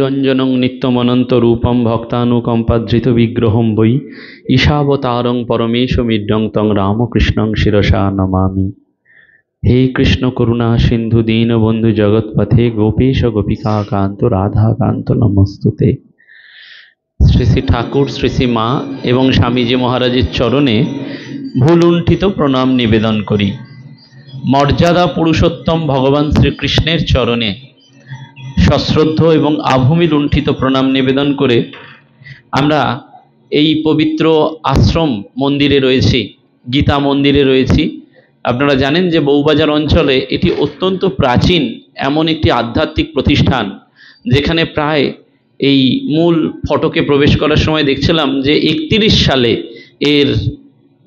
নিরঞ্জনং নিত্যমনন্ত রূপম ভক্তানুকম্পাধৃত বিগ্রহম বৈ ঈশাবতারং পরমেশমিড্যং তং রামকৃষ্ণং শিরসা নমামি। হে কৃষ্ণ করুণা সিন্ধু দীনবন্ধু জগৎপথে গোপেশ গোপিকা কান্ত রাধা কান্ত নমস্তুতে। শ্রী শ্রী ঠাকুর, শ্রী শ্রী মা এবং স্বামীজি মহারাজের চরণে ভুলুণ্ঠিত প্রণাম নিবেদন করি। মর্যাদা পুরুষোত্তম ভগবান শ্রীকৃষ্ণের চরণে সশ্রদ্ধ এবং আভূমি লুণ্ঠিত প্রণাম নিবেদন করে আমরা এই পবিত্র আশ্রম মন্দিরে রয়েছি, গীতা মন্দিরে রয়েছি। আপনারা জানেন যে বউবাজার অঞ্চলে এটি অত্যন্ত প্রাচীন এমন একটি আধ্যাত্মিক প্রতিষ্ঠান, যেখানে প্রায় এই মূল ফটকে প্রবেশ করার সময় দেখছিলাম যে 31 সালে এর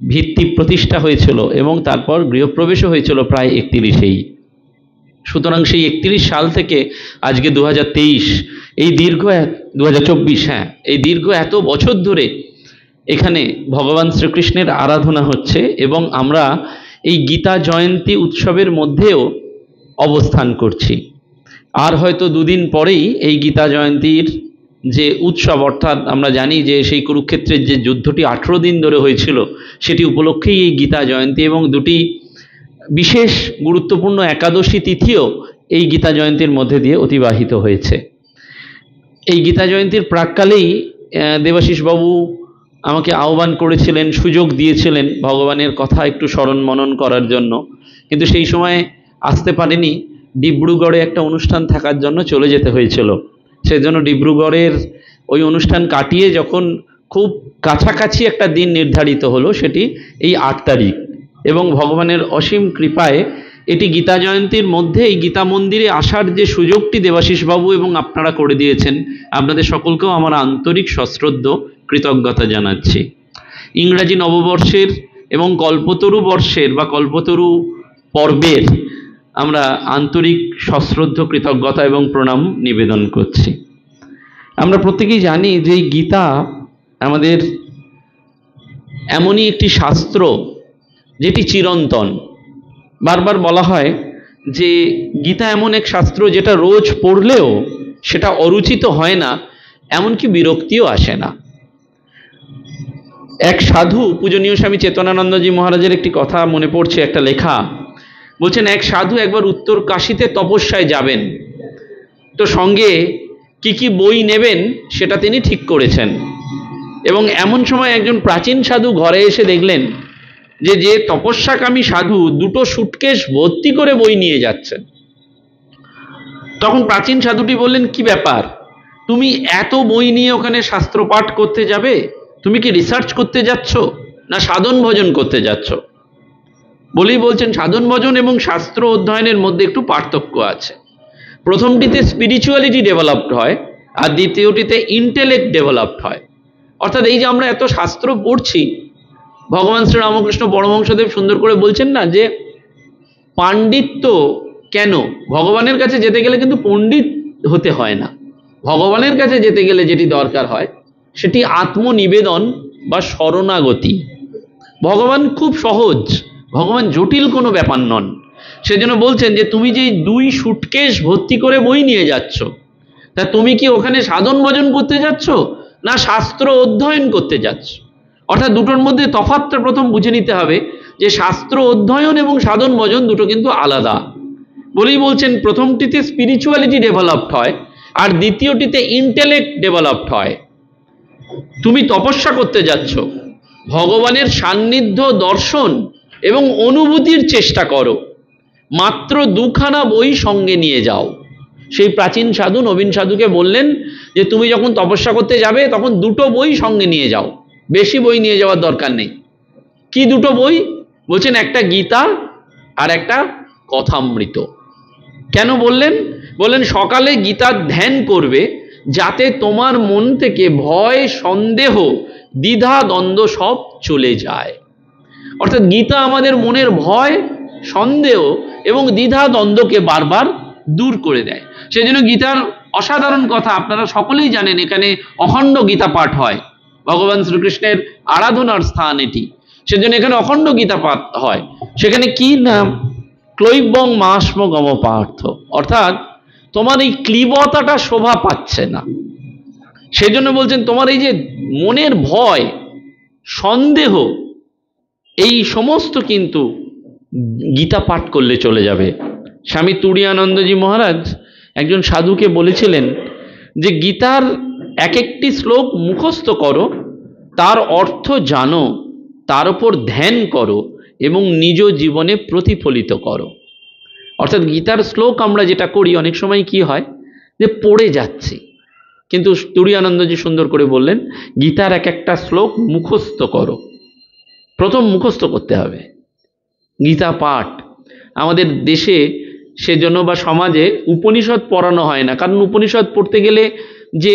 ভিত্তি প্রতিষ্ঠা হয়েছিল এবং তারপর গৃহপ্রবেশও হয়েছিল প্রায় 31-এই। সুতরাং সেই 31 সাল থেকে আজকে 2023, এই দীর্ঘ 2024, এই দীর্ঘ এত বছর ধরে এখানে ভগবান শ্রীকৃষ্ণের আরাধনা হচ্ছে এবং আমরা এই গীতা জয়ন্তী উৎসবের মধ্যেও অবস্থান করছি। আর হয়তো দুদিন পরেই এই গীতা জয়ন্তীর যে উৎসব, অর্থাৎ আমরা জানি যে সেই কুরুক্ষেত্রের যে যুদ্ধটি 18 দিন ধরে হয়েছিল, সেটি উপলক্ষেই এই গীতা জয়ন্তী এবং দুটি বিশেষ গুরুত্বপূর্ণ একাদশী তিথিও এই গীতা জয়ন্তীর মধ্যে দিয়ে অতিবাহিত হয়েছে। এই গীতা জয়ন্তীর প্রাক্কালেই দেবাশিসবাবু আমাকে আহ্বান করেছিলেন, সুযোগ দিয়েছিলেন ভগবানের কথা একটু স্মরণ মনন করার জন্য, কিন্তু সেই সময় আসতে পারেনি। ডিব্রুগড়ে একটা অনুষ্ঠান থাকার জন্য চলে যেতে হয়েছিল। সেজন্য ডিব্রুগড়ের ওই অনুষ্ঠান কাটিয়ে যখন খুব কাছাকাছি একটা দিন নির্ধারিত হলো, সেটি এই 8 তারিখ, এবং ভগবানের অসীম কৃপায় এটি গীতা জয়ন্তীর মধ্যে এই গীতা মন্দিরে আসার যে সুযোগটি দেবাশিসবাবু এবং আপনারা করে দিয়েছেন, আপনাদের সকলকেও আমার আন্তরিক সশ্রদ্ধ কৃতজ্ঞতা জানাচ্ছি। ইংরাজি নববর্ষের এবং কল্পতরু বর্ষের বা কল্পতরু পর্বের আমরা আন্তরিক সশ্রদ্ধ কৃতজ্ঞতা এবং প্রণাম নিবেদন করছি। আমরা প্রত্যেকেই জানি যে এই গীতা আমাদের এমনই একটি শাস্ত্র যেটি চিরন্তন। বারবার বলা হয় যে গীতা এমন এক শাস্ত্র যেটা রোজ পড়লেও সেটা অরুচিত হয় না, এমনকি বিরক্তিও আসে না। এক সাধু, পূজনীয় স্বামী চেতনানন্দজি মহারাজের একটি কথা মনে পড়ছে, একটা লেখা। বলছেন, এক সাধু একবার উত্তর কাশীতে তপস্যায় যাবেন, তো সঙ্গে কি কি বই নেবেন সেটা তিনি ঠিক করেছেন। এবং এমন সময় একজন প্রাচীন সাধু ঘরে এসে দেখলেন যে তপস্যাকামী সাধু 2টো সুটকেস ভর্তি করে বই নিয়ে যাচ্ছেন। তখন প্রাচীন সাধুটি বললেন, কি ব্যাপার, তুমি এত বই নিয়ে ওখানে শাস্ত্র পাঠ করতে যাবে? তুমি কি রিসার্চ করতে যাচ্ছ না সাধন ভজন করতে যাচ্ছ? বলেই বলছেন, সাধন ভজন এবং শাস্ত্র অধ্যয়নের মধ্যে একটু পার্থক্য আছে। প্রথমটিতে স্পিরিচুয়ালিটি ডেভেলপড হয় আর দ্বিতীয়টিতে ইন্টেলেক্ট ডেভেলপড হয়। অর্থাৎ এই যে আমরা এত শাস্ত্র পড়ছি, ভগবান শ্রীরামকৃষ্ণ পরমহংসদেব সুন্দর করে বলছেন না যে পাণ্ডিত্য কেন, ভগবানের কাছে যেতে গেলে কিন্তু পণ্ডিত হতে হয় না। ভগবানের কাছে যেতে গেলে যেটি দরকার হয় সেটি আত্মনিবেদন বা শরণাগতি। ভগবান খুব সহজ, ভগবান জটিল কোনো ব্যাপার নন। সেজন্য বলছেন যে তুমি যে 2 সুটকেস ভর্তি করে বই নিয়ে যাচ্ছ, তা তুমি কি ওখানে সাধন ভজন করতে যাচ্ছ না শাস্ত্র অধ্যয়ন করতে যাচ্ছ? অর্থাৎ দুটোর মধ্যে তফাৎটা প্রথম বুঝে নিতে হবে যে শাস্ত্র অধ্যয়ন এবং সাধন ভজন দুটো কিন্তু আলাদা। বলেই বলছেন, প্রথমটিতে স্পিরিচুয়ালিটি ডেভেলপড হয় আর দ্বিতীয়টিতে ইন্টেলেক্ট ডেভেলপড হয়। তুমি তপস্যা করতে যাচ্ছ, ভগবানের সান্নিধ্য দর্শন এবং অনুভূতির চেষ্টা করো, মাত্র 2খানা বই সঙ্গে নিয়ে যাও। সেই প্রাচীন সাধু নবীন সাধুকে বললেন যে তুমি যখন তপস্যা করতে যাবে তখন 2টো বই সঙ্গে নিয়ে যাও, বেশি বই নিয়ে যাওয়ার দরকার নেই। কি 2টো বই? বলছেন, একটা গীতা আর একটা কথামৃত। কেন বললেন? বললেন, সকালে গীতার ধ্যান করবে যাতে তোমার মন থেকে ভয়, সন্দেহ, দ্বিধা, দ্বন্দ্ব সব চলে যায়। অর্থাৎ গীতা আমাদের মনের ভয়, সন্দেহ এবং দ্বিধা দ্বন্দ্বকে বারবার দূর করে দেয়। সেজন্য গীতার অসাধারণ কথা আপনারা সকলেই জানেন, এখানে অখণ্ড গীতা পাঠ হয়। ভগবান শ্রীকৃষ্ণের আরাধনার স্থান এটি, সেজন্য এখানে অখণ্ড গীতা পাঠ হয়। সেখানে কি নাম? ক্লৈবং মাস্ম গম পার্থ, অর্থাৎ তোমার এই ক্লীবতাটা শোভা পাচ্ছে না। সেজন্য বলছেন তোমার এই যে মনের ভয়, সন্দেহ, এই সমস্ত কিন্তু গীতা পাঠ করলে চলে যাবে। স্বামী তুরীয়ানন্দজি মহারাজ একজন সাধুকে বলেছিলেন যে গীতার এক একটি শ্লোক মুখস্থ করো, তার অর্থ জানো, তার উপর ধ্যান করো এবং নিজ জীবনে প্রতিফলিত করো। অর্থাৎ গীতার শ্লোক আমরা যেটা করি অনেক সময় কি হয় যে পড়ে যাচ্ছি, কিন্তু তুরীয়ানন্দজি সুন্দর করে বললেন গীতার এক একটা শ্লোক মুখস্থ করো। প্রথম মুখস্থ করতে হবে গীতা পাঠ। আমাদের দেশে সেজন্য বা সমাজে উপনিষদ পড়ানো হয় না, কারণ উপনিষদ পড়তে গেলে যে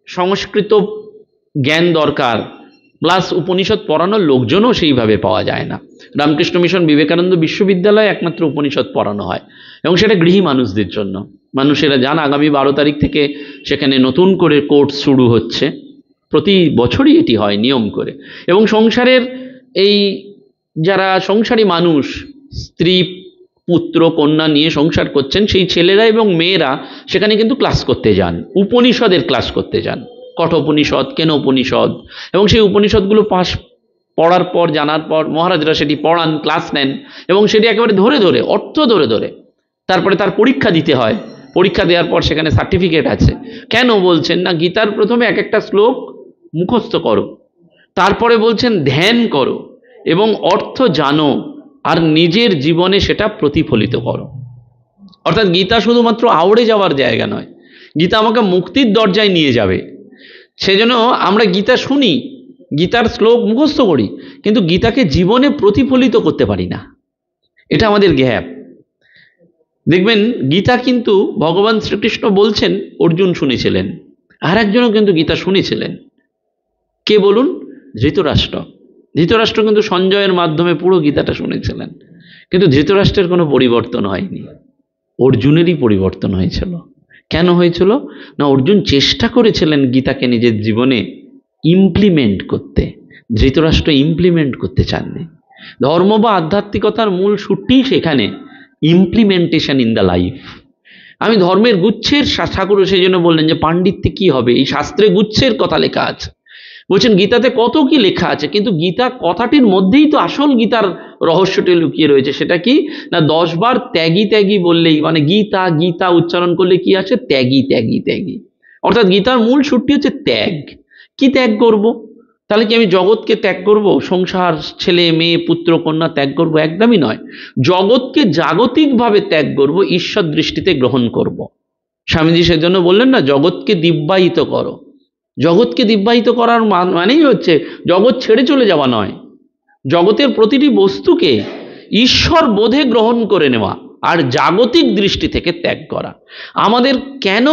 সংস্কৃত জ্ঞান দরকার, প্লাস উপনিষদ পড়ানোর লোকজনও সেইভাবে পাওয়া যায় না। রামকৃষ্ণ মিশন বিবেকানন্দ বিশ্ববিদ্যালয়ে একমাত্র উপনিষদ পড়ানো হয়, এবং সেটা গৃহী মানুষদের জন্য। মানুষেরা যান, আগামী 12 তারিখ থেকে সেখানে নতুন করে কোর্স শুরু হচ্ছে, প্রতি বছরই এটি হয় নিয়ম করে। এবং সংসারের এই যারা সংসারী মানুষ, স্ত্রী পুত্র কন্যা নিয়ে সংসার করছেন, সেই ছেলেরা এবং মেয়েরা সেখানে কিন্তু ক্লাস করতে যান, উপনিষদের ক্লাস করতে যান। কঠোপনিষদ, কেন উপনিষদ, এবং সেই উপনিষদগুলো পড়ার পর জানার পর মহারাজরা সেটি পড়ান, ক্লাস নেন, এবং সেটি একেবারে ধরে ধরে অর্থ ধরে ধরে তারপরে তার পরীক্ষা দিতে হয়। পরীক্ষা দেওয়ার পর সেখানে সার্টিফিকেট আছে। কেন বলছেন না গীতার প্রথমে এক একটা শ্লোক মুখস্থ করো, তারপরে বলছেন ধ্যান করো এবং অর্থ জানো, আর নিজের জীবনে সেটা প্রতিফলিত করো। অর্থাৎ গীতা শুধুমাত্র আউড়ে যাওয়ার জায়গা নয়, গীতা আমাকে মুক্তির দরজায় নিয়ে যাবে। সেজন্য আমরা গীতা শুনি, গীতার শ্লোক মুখস্থ করি, কিন্তু গীতাকে জীবনে প্রতিফলিত করতে পারি না। এটা আমাদের গ্যাপ। দেখবেন গীতা কিন্তু ভগবান শ্রীকৃষ্ণ বলছেন, অর্জুন শুনেছিলেন, আর একজনও কিন্তু গীতা শুনেছিলেন। কে বলুন? ধৃতরাষ্ট্র। ধৃতরাষ্ট্র কিন্তু সঞ্জয়ের মাধ্যমে পুরো গীতাটা শুনেছিলেন, কিন্তু ধৃতরাষ্ট্রের কোনো পরিবর্তন হয়নি, অর্জুনেরই পরিবর্তন হয়েছিল। কেন হয়েছিল না, অর্জুন চেষ্টা করেছিলেন গীতাকে নিজের জীবনে ইমপ্লিমেন্ট করতে, ধৃতরাষ্ট্র ইমপ্লিমেন্ট করতে চাননি। ধর্ম বা আধ্যাত্মিকতার মূল সূত্রটি সেখানে, ইমপ্লিমেন্টেশন ইন দ্য লাইফ। আমি ধর্মের গুচ্ছের, ঠাকুর সেই জন্য বললেন যে পাণ্ডিত্যে কি হবে, এই শাস্ত্রে গুচ্ছের কথা লেখা আছে। বলছেন গীতাতে কত কি লেখা আছে, কিন্তু গীতা কথাটির মধ্যেই তো আসল গীতার রহস্যটি লুকিয়ে রয়েছে। সেটা কি না, 10 বার ত্যাগী ত্যাগী বললেই, মানে গীতা গীতা উচ্চারণ করলে কি আছে, ত্যাগী ত্যাগী ত্যাগী। অর্থাৎ গীতার মূল সূত্রটি হচ্ছে ত্যাগ। কি ত্যাগ করব? তাহলে কি আমি জগৎকে ত্যাগ করব, সংসার, ছেলে মেয়ে, পুত্র কন্যা ত্যাগ করব? একদমই নয়। জগৎকে জাগতিকভাবে ত্যাগ করব, ঈশ্বর দৃষ্টিতে গ্রহণ করব। স্বামীজি সেজন্য বললেন না, জগৎকে দিব্যায়িত করো। জগৎকে দিব্যায়িত করার মানেই হচ্ছে জগৎ ছেড়ে চলে যাওয়া নয়, জগতের প্রতিটি বস্তুকে ঈশ্বর বোধে গ্রহণ করে নেওয়া আর জাগতিক দৃষ্টি থেকে ত্যাগ করা। আমাদের কেন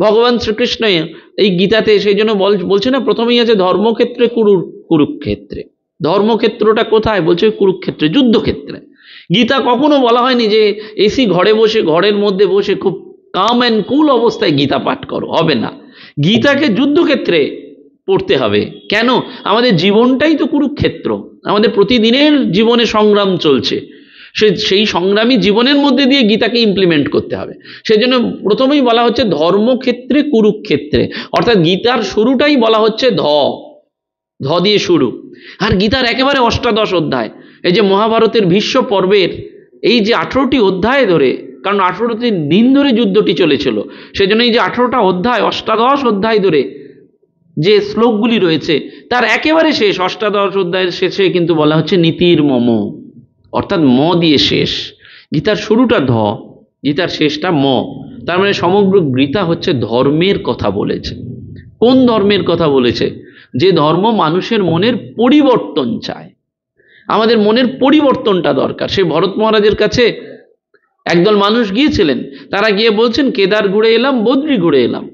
ভগবান শ্রীকৃষ্ণ এই গীতাতে সেই জন্য বলছে না, প্রথমেই আছে ধর্মক্ষেত্রে কুরুক্ষেত্রে। ধর্মক্ষেত্রটা কোথায়? বলছে কুরুক্ষেত্রে, যুদ্ধক্ষেত্রে। গীতা কখনো বলা হয়নি যে এসি ঘরে বসে, ঘরের মধ্যে বসে খুব কাম অ্যান্ড কুল অবস্থায় গীতা পাঠ করো, হবে না। গীতাকে যুদ্ধক্ষেত্রে পড়তে হবে। কেন? আমাদের জীবনটাই তো কুরুক্ষেত্র, আমাদের প্রতিদিনের জীবনে সংগ্রাম চলছে, সেই সংগ্রামী জীবনের মধ্যে দিয়ে গীতাকে ইমপ্লিমেন্ট করতে হবে। সেজন্য প্রথমেই বলা হচ্ছে ধর্মক্ষেত্রে কুরুক্ষেত্রে, অর্থাৎ গীতার শুরুটাই বলা হচ্ছে ধ দিয়ে শুরু। আর গীতার একেবারে 18 অধ্যায়, এই যে মহাভারতের ভীষ্ম পর্বের এই যে 18টি অধ্যায় ধরে, কারণ 18টি দিন ধরে যুদ্ধটি চলেছিল, সেজন্য এই যে 18টা অধ্যায়, 18 অধ্যায় ধরে যে শ্লোকগুলি রয়েছে, তার একেবারে শেষ 18 অধ্যায়ের শেষে কিন্তু বলা হচ্ছে নীতির মম, অর্থাৎ ম দিয়ে শেষ। গীতার শুরুটা ধ, গীতার শেষটা ম। তার মানে সমগ্র গীতা হচ্ছে ধর্মের কথা বলেছে। কোন ধর্মের কথা বলেছে? যে ধর্ম মানুষের মনের পরিবর্তন চায়। আমাদের মনের পরিবর্তনটা দরকার। সেই ভরত মহারাজের কাছে একদল মানুষ গিয়েছিলেন, তারা গিয়ে বলছেন কেদার ঘুরে এলাম, বদ্রী ঘুরে এলাম।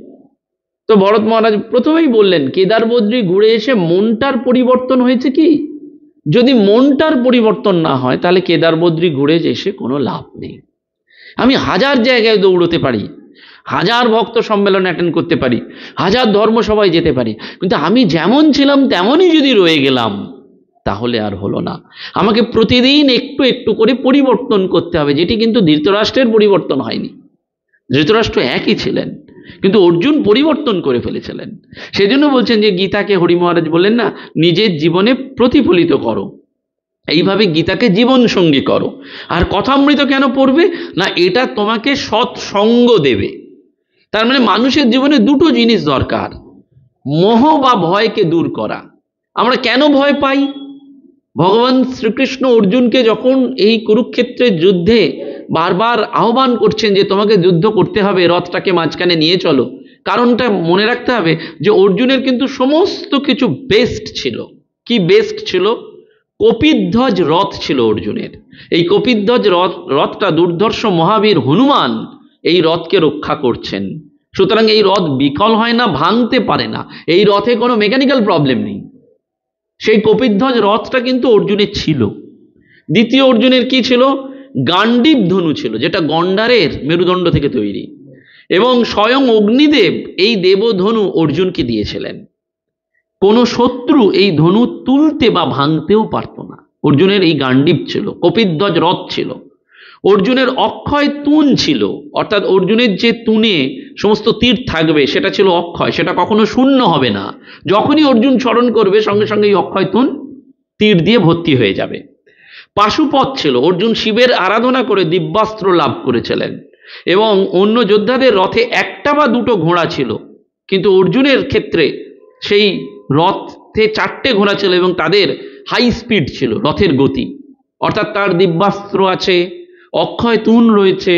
তো ভরত মহারাজ প্রথমেই বললেন, কেদার বদ্রী ঘুরে এসে মনটার পরিবর্তন হয়েছে কি? যদি মনটার পরিবর্তন না হয়, তাহলে কেদার বদ্রী ঘুরে এসে কোনো লাভ নেই। আমি 1000 জায়গায় দৌড়তে পারি, 1000 ভক্ত সম্মেলন অ্যাটেন্ড করতে পারি, 1000 ধর্মসভায় যেতে পারি, কিন্তু আমি যেমন ছিলাম তেমনই যদি রয়ে গেলাম, তাহলে আর হলো না। আমাকে প্রতিদিন একটু একটু করে পরিবর্তন করতে হবে, যেটি কিন্তু ধৃতরাষ্ট্রের পরিবর্তন হয়নি। ধৃতরাষ্ট্র একই ছিলেন, কিন্তু অর্জুন পরিবর্তন করে ফেলেছিলেন। সেজন্য বলছেন যে গীতাকে হরি মহারাজ বললেন না, নিজের জীবনে প্রতিফলিত করো, এইভাবে গীতাকে জীবন সঙ্গী করো। আর কথামৃত কেন পড়বে না, এটা তোমাকে সৎসঙ্গ দেবে। তার মানে মানুষের জীবনে দুটো জিনিস দরকার, মোহ বা ভয়কে দূর করা। আমরা কেন ভয় পাই? ভগবান শ্রীকৃষ্ণ অর্জুনকে যখন এই কুরুক্ষেত্রের যুদ্ধে বারবার আহ্বান করছেন যে তোমাকে যুদ্ধ করতে হবে, রথটাকে মাঝখানে নিয়ে চলো, কারণটা মনে রাখতে হবে যে অর্জুনের কিন্তু সমস্ত কিছু বেস্ট ছিল। কি বেস্ট ছিল? কপিধ্বজ রথ ছিল অর্জুনের। এই কপিধ্বজ রথটা দুর্ধর্ষ মহাবীর হনুমান এই রথকে রক্ষা করছেন। সুতরাং এই রথ বিকল হয় না, ভাঙতে পারে না, এই রথে কোনো মেকানিক্যাল প্রবলেম নেই। সেই কপিধ্বজ রথটা কিন্তু অর্জুনের ছিল। দ্বিতীয় অর্জুনের কি ছিল? গান্ডীব ধনু ছিল, যেটা গন্ডারের মেরুদণ্ড থেকে তৈরি, এবং স্বয়ং অগ্নিদেব এই দেবধনু অর্জুনকে দিয়েছিলেন। কোনো শত্রু এই ধনু তুলতে বা ভাঙতেও পারত না। অর্জুনের এই গান্ডীব ছিল, কপিধ্বজ রথ ছিল। অর্জুনের অক্ষয় তুন ছিল, অর্থাৎ অর্জুনের যে তুনে সমস্ত তীর থাকবে সেটা ছিল অক্ষয়, সেটা কখনো শূন্য হবে না। যখনই অর্জুন স্মরণ করবে সঙ্গে সঙ্গে এই অক্ষয় তুন তীর দিয়ে ভর্তি হয়ে যাবে। পাশুপথ ছিল, অর্জুন শিবের আরাধনা করে দিব্যাস্ত্র লাভ করেছিলেন, এবং অন্য যোদ্ধাদের রথে একটা বা দুটো ঘোড়া ছিল, কিন্তু অর্জুনের ক্ষেত্রে সেই রথে 4টে ঘোড়া ছিল, এবং তাদের হাই স্পিড ছিল, রথের গতি। অর্থাৎ তার দিব্যাস্ত্র আছে, অক্ষয় তুন রয়েছে,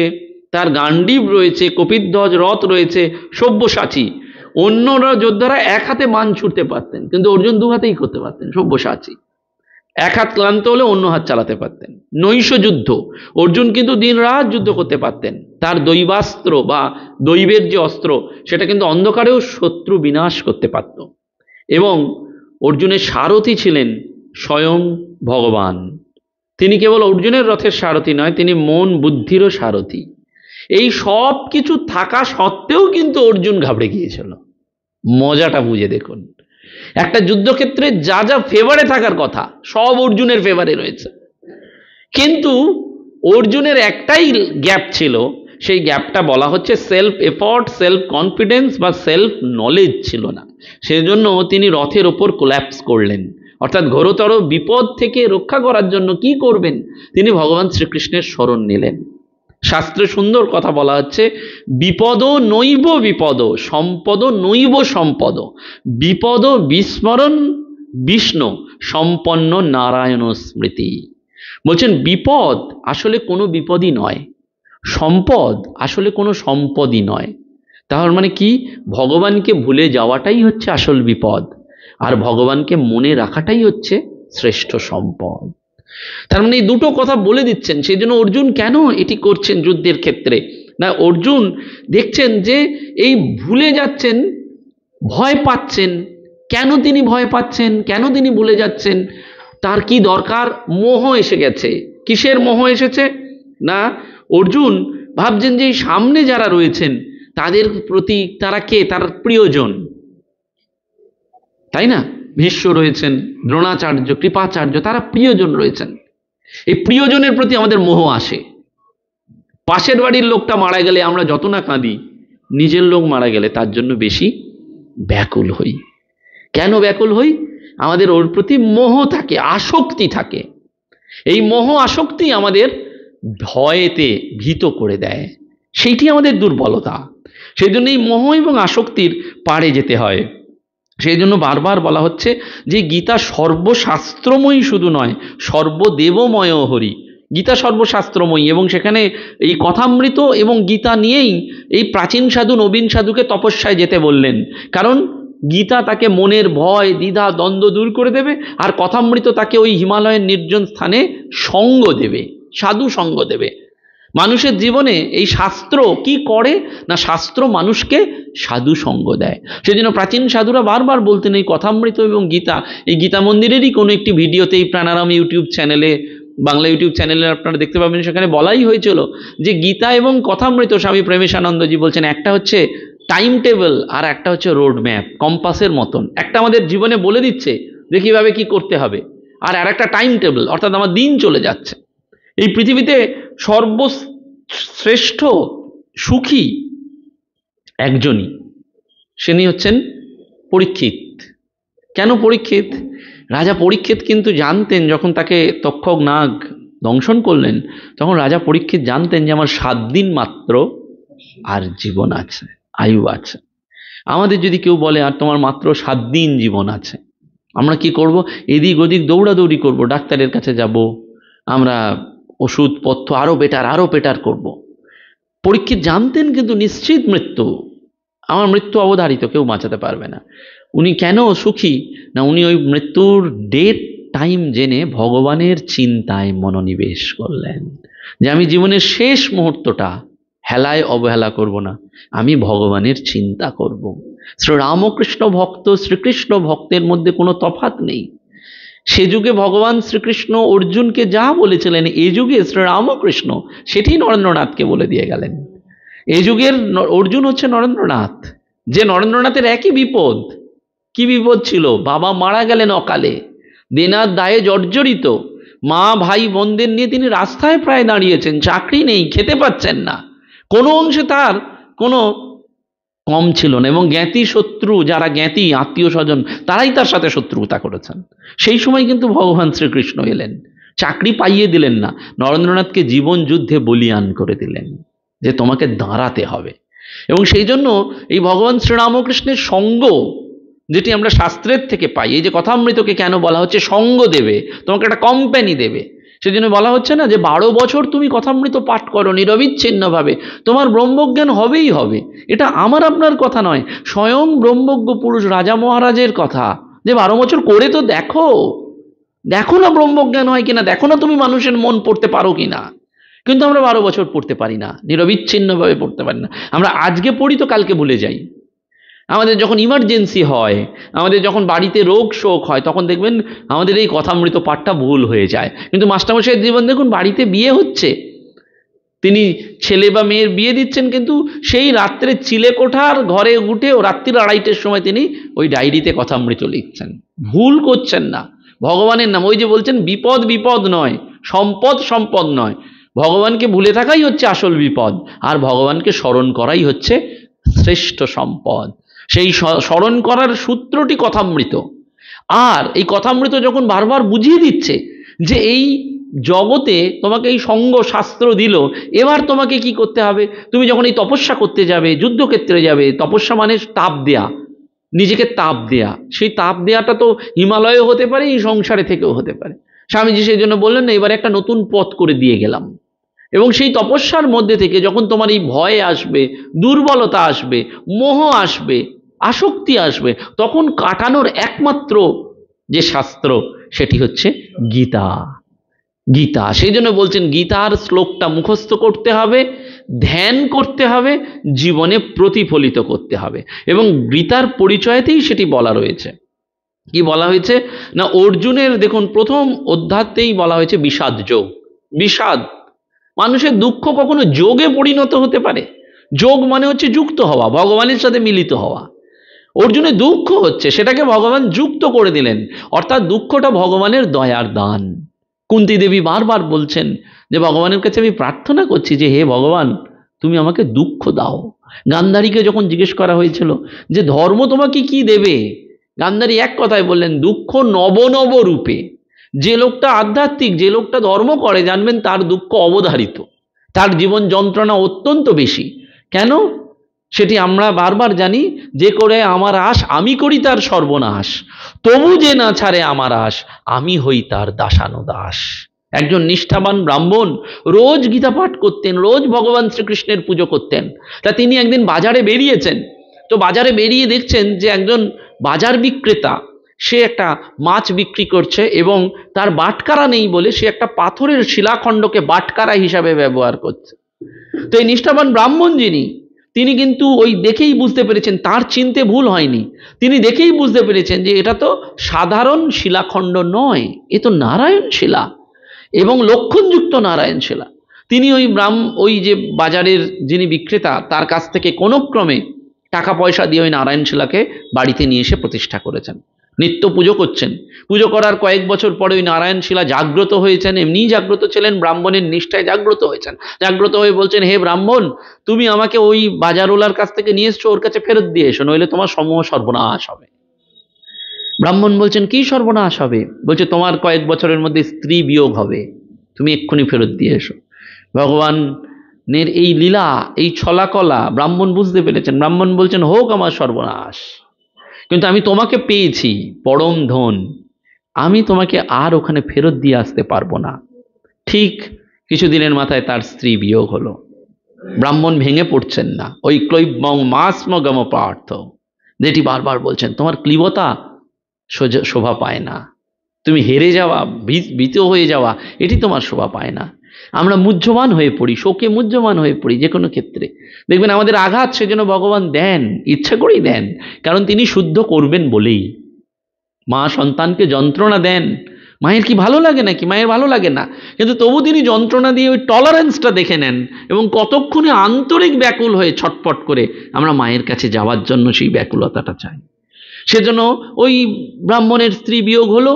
তার গান্ডীব রয়েছে, কপিধ্বজ রথ রয়েছে, সব্যসাচী। অন্যরা যোদ্ধারা এক হাতে মান ছুটতে পারতেন, কিন্তু অর্জুন 2 হাতেই করতে পারতেন, সব্যসাচী। এক হাত ক্লান্ত হলে অন্য হাত চালাতে পারতেন। নৈশ যুদ্ধ, অর্জুন কিন্তু দিন রাত যুদ্ধ করতে পারতেন। তার দৈবাস্ত্র বা দৈবের যে অস্ত্র, সেটা কিন্তু অন্ধকারেও শত্রু বিনাশ করতে পারত। এবং অর্জুনের সারথি ছিলেন স্বয়ং ভগবান। তিনি কেবল অর্জুনের রথের সারথি নয়, তিনি মন বুদ্ধিরও সারথি। এই সব কিছু থাকা সত্ত্বেও কিন্তু অর্জুন ঘাবড়ে গিয়েছিল। মজাটা বুঝে দেখুন, একটা যুদ্ধক্ষেত্রে যা যা ফেভারে থাকার কথা সব অর্জুনের ফেভারে রয়েছে, কিন্তু অর্জুনের একটাই গ্যাপ ছিল, সেই গ্যাপটা বলা হচ্ছে সেলফ এফর্ট, সেলফ কনফিডেন্স বা সেলফ নলেজ ছিল না। সেজন্য তিনি রথের ওপর কোল্যাপস করলেন। অর্থাৎ ঘোরতর বিপদ থেকে রক্ষা করার জন্য কি করবেন? তিনি ভগবান শ্রীকৃষ্ণের শরণ নিলেন। শাস্ত্রে সুন্দর কথা বলা হচ্ছে, বিপদ নৈব বিপদ, সম্পদ নৈব সম্পদ, বিপদ বিস্মরণ বিষ্ণু, সম্পন্ন নারায়ণ স্মৃতি। বলছেন বিপদ আসলে কোনো বিপদই নয়, সম্পদ আসলে কোনো সম্পদই নয়। তার মানে কি? ভগবানকে ভুলে যাওয়াটাই হচ্ছে আসল বিপদ, আর ভগবানকে মনে রাখাটাই হচ্ছে শ্রেষ্ঠ সম্পদ। তার মানে এই দুটো কথা বলে দিচ্ছেন। সেই জন্য অর্জুন কেন এটি করছেন যুদ্ধের ক্ষেত্রে না, অর্জুন দেখছেন যে এই ভুলে যাচ্ছেন, ভয় পাচ্ছেন। কেন তিনি ভয় পাচ্ছেন, কেন তিনি ভুলে যাচ্ছেন? তার কি দরকার? মোহ এসে গেছে। কিসের মোহ এসেছে না, অর্জুন ভাবছেন যে সামনে যারা রয়েছেন তাদের প্রতি তারা কে? তার প্রিয়জন, তাই না? ভীষ্ম রয়েছেন, দ্রোণাচার্য, কৃপাচার্য, তারা প্রিয়জন রয়েছেন। এই প্রিয়জনের প্রতি আমাদের মোহ আসে। পাশের বাড়ির লোকটা মারা গেলে আমরা যত না কাঁদি, নিজের লোক মারা গেলে তার জন্য বেশি ব্যাকুল হই। কেন ব্যাকুল হই? আমাদের ওর প্রতি মোহ থাকে, আসক্তি থাকে। এই মোহ আসক্তি আমাদের ভয়েতে ভীত করে দেয়, সেইটি আমাদের দুর্বলতা। সেই জন্য এই মোহ এবং আসক্তির পারে যেতে হয়। সেই জন্য বারবার বলা হচ্ছে যে গীতা সর্বশাস্ত্রময়ী শুধু নয়, সর্বদেবময় হরি। গীতা সর্বশাস্ত্রময়ী, এবং সেখানে এই কথামৃত এবং গীতা নিয়েই এই প্রাচীন সাধু নবীন সাধুকে তপস্যায় যেতে বললেন। কারণ গীতা তাকে মনের ভয়, দ্বিধা, দ্বন্দ্ব দূর করে দেবে, আর কথামৃত তাকে ওই হিমালয়ের নির্জন স্থানে সঙ্গ দেবে, সাধু সঙ্গ দেবে। মানুষের জীবনে এই শাস্ত্র কি করে না, শাস্ত্র মানুষকে সাধু সঙ্গ দেয়। সেজন্য প্রাচীন সাধুরা বারবার বলতেন এই কথামৃত এবং গীতা, এই গীতা মন্দিরেরই কোনো একটি ভিডিওতে এই প্রাণারাম ইউটিউব চ্যানেলে, বাংলা ইউটিউব চ্যানেলে আপনারা দেখতে পাবেন, সেখানে বলাই হয়েছিল যে গীতা এবং কথামৃত স্বামী প্রেমেশানন্দজি বলছেন একটা হচ্ছে টাইম টেবিল, আর একটা হচ্ছে রোড ম্যাপ, কম্পাসের মতন। একটা আমাদের জীবনে বলে দিচ্ছে যে কীভাবে কী করতে হবে, আর একটা টাইম টেবিল, অর্থাৎ আমার দিন চলে যাচ্ছে। এই পৃথিবীতে সর্বশ্রেষ্ঠ সুখী একজনই, তিনি হচ্ছেন পরীক্ষিত। কেন পরীক্ষিত? রাজা পরীক্ষিত কিন্তু জানতেন, যখন তাকে তক্ষক নাগ দংশন করলেন তখন রাজা পরীক্ষিত জানতেন যে আমার 7 দিন মাত্র আর জীবন আছে, আয়ু আছে। আমাদের যদি কেউ বলে আর তোমার মাত্র 7 দিন জীবন আছে, আমরা কি করব? এদিক ওদিক দৌড়াদৌড়ি করব, ডাক্তারের কাছে যাব, আমরা ওষুধপত্র আরো বেটার করব। পরীক্ষিত জানতেন কিন্তু নিশ্চিত মৃত্যু, আমার মৃত্যু অবধারিত, কেউ বাঁচাতে পারবে না। উনি কেন সুখী? না, উনি ওই মৃত্যুর ডেট টাইম জেনে ভগবানের চিন্তায় মনোনিবেশ করলেন, যে আমি জীবনের শেষ মুহূর্তটা হেলায় অবহেলা করব না, আমি ভগবানের চিন্তা করব। শ্রীরামকৃষ্ণ ভক্ত শ্রীকৃষ্ণ ভক্তের মধ্যে কোনো তফাৎ নেই। সে যুগে ভগবান শ্রীকৃষ্ণ অর্জুনকে যা বলেছিলেন, এ যুগে শ্রীরামকৃষ্ণ সেটি নরেন্দ্রনাথকে বলে দিয়ে গেলেন। এ যুগের অর্জুন হচ্ছে নরেন্দ্রনাথ, যে নরেন্দ্রনাথের একই বিপদ। কি বিপদ ছিল? বাবা মারা গেলেন অকালে, দেনার দায়ে জর্জরিত, মা ভাই বোনদের নিয়ে তিনি রাস্তায় প্রায় দাঁড়িয়েছেন, চাকরি নেই, খেতে পাচ্ছেন না, কোনো অংশে তার কোনো কম ছিল না। এবং জ্ঞাতি শত্রু, যারা জ্ঞাতি আত্মীয় স্বজন, তারাই তার সাথে শত্রুতা করেছেন। সেই সময় কিন্তু ভগবান শ্রীকৃষ্ণ এলেন, চাকরি পাইয়ে দিলেন না, নরেন্দ্রনাথকে জীবন যুদ্ধে বলিয়ান করে দিলেন, যে তোমাকে দাঁড়াতে হবে। এবং সেই জন্য এই ভগবান শ্রীরামকৃষ্ণের সঙ্গ, যেটি আমরা শাস্ত্রের থেকে পাই, এই যে কথামৃতকে কেন বলা হচ্ছে সঙ্গ দেবে, তোমাকে একটা কোম্পানি দেবে, সেজন্য বলা হচ্ছে না যে 12 বছর তুমি কথামৃত পাঠ করো নিরবিচ্ছিন্নভাবে, তোমার ব্রহ্মজ্ঞান হবেই হবে। এটা আমার আপনার কথা নয়, স্বয়ং ব্রহ্মজ্ঞ পুরুষ রাজা মহারাজের কথা, যে 12 বছর করে তো দেখো, দেখো না ব্রহ্মজ্ঞান হয় কিনা, দেখো না তুমি মানুষের মন পড়তে পারো কিনা। কিন্তু আমরা 12 বছর পড়তে পারি না, নিরবিচ্ছিন্নভাবে পড়তে পারি না। আমরা আজকে পড়ি তো কালকে ভুলে যাই। আমাদের যখন ইমার্জেন্সি হয়, আমাদের যখন বাড়িতে রোগ শোক হয়, তখন দেখবেন আমাদের এই কথামৃত পাঠটা ভুল হয়ে যায়। কিন্তু মাস্টারমশাইয়ের জীবন দেখুন, বাড়িতে বিয়ে হচ্ছে, তিনি ছেলে বা মেয়ের বিয়ে দিচ্ছেন, কিন্তু সেই রাত্রে চিলেকোঠার ঘরে উঠে ও রাত্রির 2:30টার সময় তিনি ওই ডায়েরিতে কথামৃত লিখছেন। ভুল করছেন না, ভগবানের নাম। ওই যে বলছেন বিপদ বিপদ নয়, সম্পদ সম্পদ নয়, ভগবানকে ভুলে থাকাই হচ্ছে আসল বিপদ, আর ভগবানকে স্মরণ করাই হচ্ছে শ্রেষ্ঠ সম্পদ। সেই স্মরণ করার সূত্রটি কথামৃত। আর এই কথামৃত যখন বারবার বুঝিয়ে দিচ্ছে যে এই জগতে তোমাকে এই সঙ্গ শাস্ত্র দিল, এবার তোমাকে কি করতে হবে, তুমি যখন এই তপস্যা করতে যাবে, যুদ্ধক্ষেত্রে যাবে, তপস্যা মানে তাপ দেয়া, নিজেকে তাপ দেয়া, সেই তাপ দেয়াটা তো হিমালয়ে হতে পারে, এই সংসারে থেকেও হতে পারে। স্বামীজি সেই জন্য বললেন না, এবার একটা নতুন পথ করে দিয়ে গেলাম। এবং সেই তপস্যার মধ্যে থেকে যখন তোমার এই ভয় আসবে, দুর্বলতা আসবে, মোহ আসবে, আসক্তি আসবে, তখন কাটানোর একমাত্র যে শাস্ত্র সেটি হচ্ছে গীতা। গীতা, সেই জন্য বলছেন গীতার শ্লোকটা মুখস্থ করতে হবে, ধ্যান করতে হবে, জীবনে প্রতিফলিত করতে হবে। এবং গীতার পরিচয়তেই সেটি বলা রয়েছে। কি বলা হয়েছে না, অর্জুনের দেখুন প্রথম অধ্যায়তেই বলা হয়েছে বিষাদ যোগ। বিষাদ, মানুষের দুঃখ কখনো যোগে পরিণত হতে পারে। যোগ মানে হচ্ছে যুক্ত হওয়া, ভগবানের সাথে মিলিত হওয়া। অর্জুনের দুঃখ হচ্ছে, সেটাকে ভগবান যুক্ত করে দিলেন, অর্থাৎ দুঃখটা ভগবানের দয়ার দান। কুন্তী দেবী বারবার বলছেন যে ভগবানের কাছে আমি প্রার্থনা করছি যে হে ভগবান, তুমি আমাকে দুঃখ দাও। গান্ধারীকে যখন জিজ্ঞেস করা হয়েছিল যে ধর্ম তোমাকে কি দেবে, গান্ধারী এক কথায় বললেন, দুঃখ নব নব রূপে। যে লোকটা আধ্যাত্মিক, যে লোকটা ধর্ম করে, জানবেন তার দুঃখ অবধারিত, তার জীবন যন্ত্রণা অত্যন্ত বেশি। কেন? সেটি আমরা বারবার জানি, যে করে আমার আশ আমি করি তার সর্বনাশ, তবু যে না ছাড়ে আমার আশ আমি হই তার দাসানুদাস। একজন নিষ্ঠাবান ব্রাহ্মণ রোজ গীতা পাঠ করতেন, রোজ ভগবান শ্রীকৃষ্ণের পুজো করতেন। তা তিনি একদিন বাজারে বেরিয়েছেন, তো বাজারে বেরিয়ে দেখছেন যে একজন বাজার বিক্রেতা, সে একটা মাছ বিক্রি করছে এবং তার বাটকারা নেই বলে সে একটা পাথরের শিলাখণ্ডকে বাটকারা হিসাবে ব্যবহার করছে। তো এই নিষ্ঠাবান ব্রাহ্মণ যিনি, তিনি কিন্তু ওই দেখেই বুঝতে পেরেছেন, তার চিনতে ভুল হয়নি, তিনি দেখেই বুঝতে পেরেছেন যে এটা তো সাধারণ শিলাখণ্ড নয়, এ তো নারায়ণ শিলা এবং লক্ষণযুক্ত নারায়ণ শিলা। তিনি ওই যে বাজারের যিনি বিক্রেতা, তার কাছ থেকে কোনো ক্রমে টাকা পয়সা দিয়ে ওই নারায়ণ শিলাকে বাড়িতে নিয়ে এসে প্রতিষ্ঠা করেছেন। নিত্য পুজো করছেন। পুজো করার কয়েক বছর পরে ওই নারায়ণ শিলা জাগ্রত হয়েছেন, এমনিই জাগ্রত ছিলেন, ব্রাহ্মণের নিষ্ঠায় জাগ্রত হয়েছেন। জাগ্রত হয়ে বলছেন, হে ব্রাহ্মণ, তুমি আমাকে ওই বাজারওয়ালার কাছ থেকে নিয়ে এসছো, ওর কাছে ফেরত দিয়ে এসো, নইলে তোমার সমূহ সর্বনাশ হবে। ব্রাহ্মণ বলছেন, কি সর্বনাশ হবে? বলছে, তোমার কয়েক বছরের মধ্যে স্ত্রী বিয়োগ হবে, তুমি এক্ষুনি ফেরত দিয়ে এসো। ভগবানের এই লীলা, এই ছলাকলা ব্রাহ্মণ বুঝতে পেরেছেন। ব্রাহ্মণ বলছেন, হোক আমার সর্বনাশ, কিন্তু আমি তোমাকে পেয়েছি পরম ধন, আমি তোমাকে আর ওখানে ফেরত দিয়ে আসতে পারবো না। ঠিক কিছুদিনের মাথায় তার স্ত্রী বিয়োগ হলো। ব্রাহ্মণ ভেঙে পড়ছেন না, ওই ক্লৈবং মাসমগম পার্থ, যেটি বারবার বলছেন, তোমার ক্লীবতা শোভা পায় না, তুমি হেরে যাওয়া, ভীত হয়ে যাওয়া, এটি তোমার শোভা পায় না। আমরা মুহ্যমান হয়ে পড়ি, শোকে মুহ্যমান হয়ে পড়ি যে কোনো ক্ষেত্রে। দেখবেন আমাদের আঘাত সেজন্য ভগবান দেন, ইচ্ছা করেই দেন, কারণ তিনি শুদ্ধ করবেন বলেই। মা সন্তানকে যন্ত্রণা দেন, মায়ের কি ভালো লাগে নাকি? মায়ের ভালো লাগে না, কিন্তু তবু তিনি যন্ত্রণা দিয়ে ওই টলারেন্সটা দেখে নেন, এবং কতক্ষণে আন্তরিক ব্যাকুল হয়ে ছটফট করে আমরা মায়ের কাছে যাওয়ার জন্য সেই ব্যাকুলতাটা চাই। সেজন্য ওই ব্রাহ্মণের স্ত্রী বিয়োগ হলো,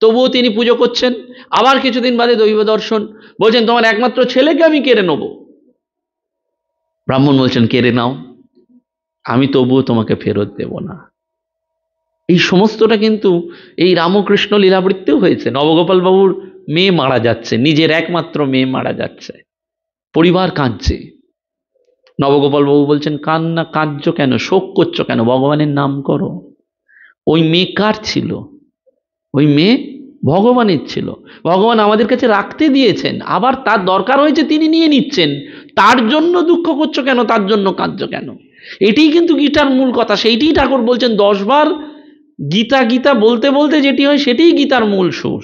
তবুও তিনি পুজো করছেন। আবার কিছুদিন বাদে দৈব দর্শন, বলছেন, তোমার একমাত্র ছেলেকে আমি কেড়ে নেব। ব্রাহ্মণ বলছেন, কেড়ে নাও, আমি তবুও তোমাকে ফেরত দেব না। এই সমস্তটা কিন্তু এই রামকৃষ্ণ লীলাবৃত্তিও হয়েছে। নবগোপাল বাবুর মেয়ে মারা যাচ্ছে, নিজের একমাত্র মেয়ে মারা যাচ্ছে, পরিবার কাঁদছে। নবগোপাল বাবু বলছেন, কান্না কাঁদছো কেন, শোক করছো কেন, ভগবানের নাম করো। ওই মেয়ে কার ছিল? ওই মেয়ে ভগবানের ছিল, ভগবান আমাদের কাছে রাখতে দিয়েছেন, আবার তার দরকার হয়েছে তিনি নিয়ে নিচ্ছেন। তার জন্য দুঃখ করছো কেন, তার জন্য কাঁদছো কেন? এটাই কিন্তু গীতার মূল কথা। সেইটাই ঠাকুর বলছেন 10 বার গীতা গীতা বলতে বলতে যেটি হয় সেটাই গীতার মূল সুর।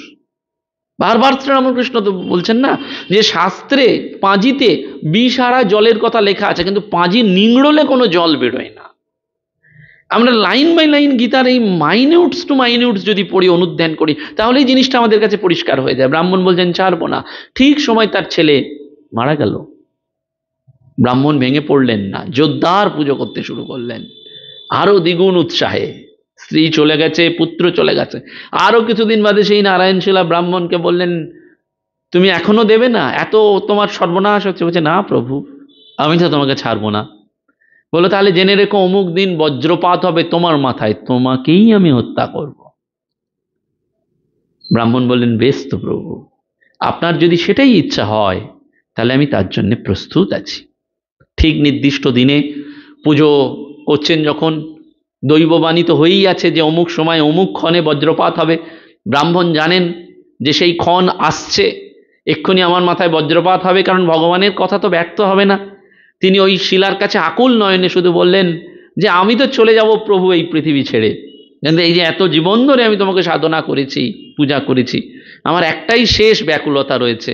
বারবার শ্রীরামকৃষ্ণ তো বলছেন না, যে শাস্ত্রে পাঁজিতে বিষহারা জলের কথা লেখা আছে, কিন্তু পাঁজি নিংড়লে কোনো জল বেরোয় না। আমরা লাইন বাই লাইন গীতার এই মাইনিউটস টু মাইনিউটস যদি পড়ি, অনুধ্যান করি, তাহলে এই জিনিসটা আমাদের কাছে পরিষ্কার হয়ে যায়। ব্রাহ্মণ বলছেন, ছাড়বো না। ঠিক সময় তার ছেলে মারা গেল, ব্রাহ্মণ ভেঙে পড়লেন না, জোরদার পুজো করতে শুরু করলেন, আরো দ্বিগুণ উৎসাহে। স্ত্রী চলে গেছে, পুত্র চলে গেছে। আরো কিছুদিন বাদে সেই নারায়ণশিলা ব্রাহ্মণকে বললেন, তুমি এখনো দেবে না? এত তোমার সর্বনাশ হচ্ছে। বলছে, না প্রভু, আমি তো তোমাকে ছাড়বো না। বলো, তাহলে জেনে রেখো, অমুক দিন বজ্রপাত হবে তোমার মাথায়, তোমাকেই আমি হত্যা করব। ব্রাহ্মণ বললেন, বেশ তো প্রভু, আপনার যদি সেটাই ইচ্ছা হয়, তাহলে আমি তার জন্য প্রস্তুত আছি। ঠিক নির্দিষ্ট দিনে পুজো করছেন যখন, দৈববাণী তো হয়েই আছে যে অমুক সময় অমুক ক্ষণে বজ্রপাত হবে। ব্রাহ্মণ জানেন যে সেই ক্ষণ আসছে, এক্ষুনি আমার মাথায় বজ্রপাত হবে, কারণ ভগবানের কথা তো ব্যর্থ হবে না। তিনি ওই শিলার কাছে আকুল নয়নে শুধু বললেন যে, আমি তো চলে যাব প্রভু এই পৃথিবী ছেড়ে, কিন্তু এই যে এত জীবন ধরে আমি তোমাকে সাধনা করেছি, পূজা করেছি, আমার একটাই শেষ ব্যাকুলতা রয়েছে,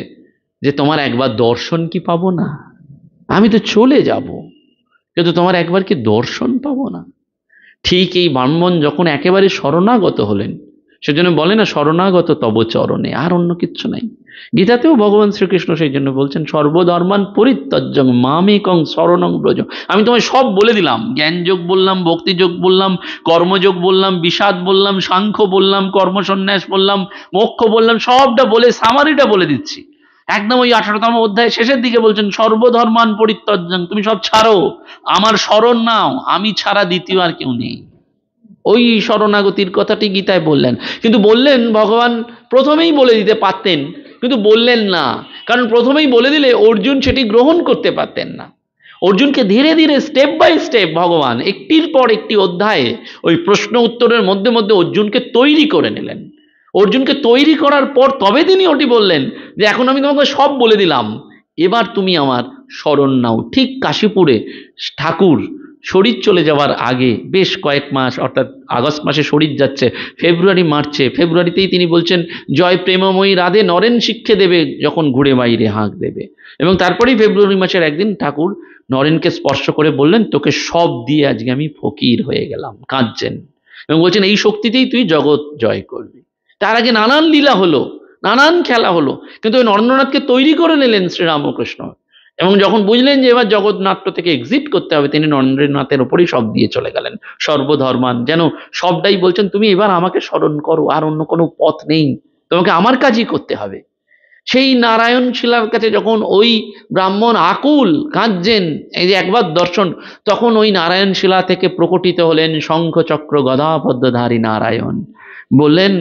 যে তোমার একবার দর্শন কি পাবো না? আমি তো চলে যাব, কিন্তু তোমার একবার কি দর্শন পাবো না? ঠিক এই ব্রাহ্মণ যখন একেবারে শরণাগত হলেন, সেজন্য বলে না, শরণাগত তব চরণে, আর অন্য কিচ্ছু নাই। গীতাতেও ভগবান শ্রীকৃষ্ণ সেই জন্য বলছেন, সর্বধর্মান পরিত্যজ্যং মামেকং শরণং ব্রজ। আমি তোমায় সব বলে দিলাম, জ্ঞানযোগ বললাম, ভক্তিযোগ বললাম, কর্মযোগ বললাম, বিষাদ বললাম, সাংখ্য বললাম, কর্মসন্ন্যাস বললাম, মোক্ষ বললাম, সবটা বলে সামারিটা বলে দিচ্ছি। একদম ওই 18তম অধ্যায় শেষের দিকে বলছেন, সর্বধর্মান পরিত্যজ্যং, তুমি সব ছাড়ো, আমার শরণ নাও, আমি ছাড়া দ্বিতীয় আর কেউ নেই। ওই শরণাগতির কথাটি গীতায় বললেন, কিন্তু বললেন, ভগবান প্রথমেই বলে দিতে পারতেন, কিন্তু বললেন না, কারণ প্রথমেই বলে দিলে অর্জুন সেটি গ্রহণ করতে পারতেন না। অর্জুনকে ধীরে ধীরে স্টেপ বাই স্টেপ ভগবান একটির পর একটি অধ্যায়ে ওই প্রশ্ন উত্তরের মধ্যে মধ্যে অর্জুনকে তৈরি করে নিলেন। অর্জুনকে তৈরি করার পর তবে তিনি ওটি বললেন যে, এখন আমি তোমাকে সব বলে দিলাম, এবার তুমি আমার শরণ নাও। ঠিক কাশীপুরে ঠাকুর শরীর চলে যাওয়ার আগে বেশ কয়েক মাস, অর্থাৎ আগস্ট মাসে শরীর যাচ্ছে, ফেব্রুয়ারি মার্চে, ফেব্রুয়ারিতেই তিনি বলছেন, জয় প্রেমময়ী রাধে নরেন শিক্ষে দেবে, যখন ঘুরে বাইরে হাঁক দেবে। এবং তারপরেই ফেব্রুয়ারি মাসের একদিন ঠাকুর নরেনকে স্পর্শ করে বললেন, তোকে সব দিয়ে আজকে আমি ফকির হয়ে গেলাম। কাঁদছেন এবং বলছেন, এই শক্তিতেই তুই জগৎ জয় করবি। তার আগে নানান লীলা হলো, নানান খেলা হলো, কিন্তু ওই নরেন্দ্রনাথকে তৈরি করে নিলেন শ্রীরামকৃষ্ণ। এবং যখন বুঝলেন যে এবার জগন্নাথ থেকে এক্সিট করতে হবে, তিনি নরেন্দ্রনাথের ওপরই সব দিয়ে চলে গেলেন, সর্বধর্মান, যেন সবটাই বলছেন তুমি এবার আমাকে স্মরণ করো, আর অন্য কোনো পথ নেই, তোমাকে আমার কাজই করতে হবে। সেই নারায়ণ শিলার কাছে যখন ওই ব্রাহ্মণ আকুল কাঁদছেন, এই যে একবার দর্শন, তখন ওই নারায়ণ শিলা থেকে প্রকটিত হলেন শঙ্খ চক্র গদা পদ্মধারী নারায়ণ। বললেন,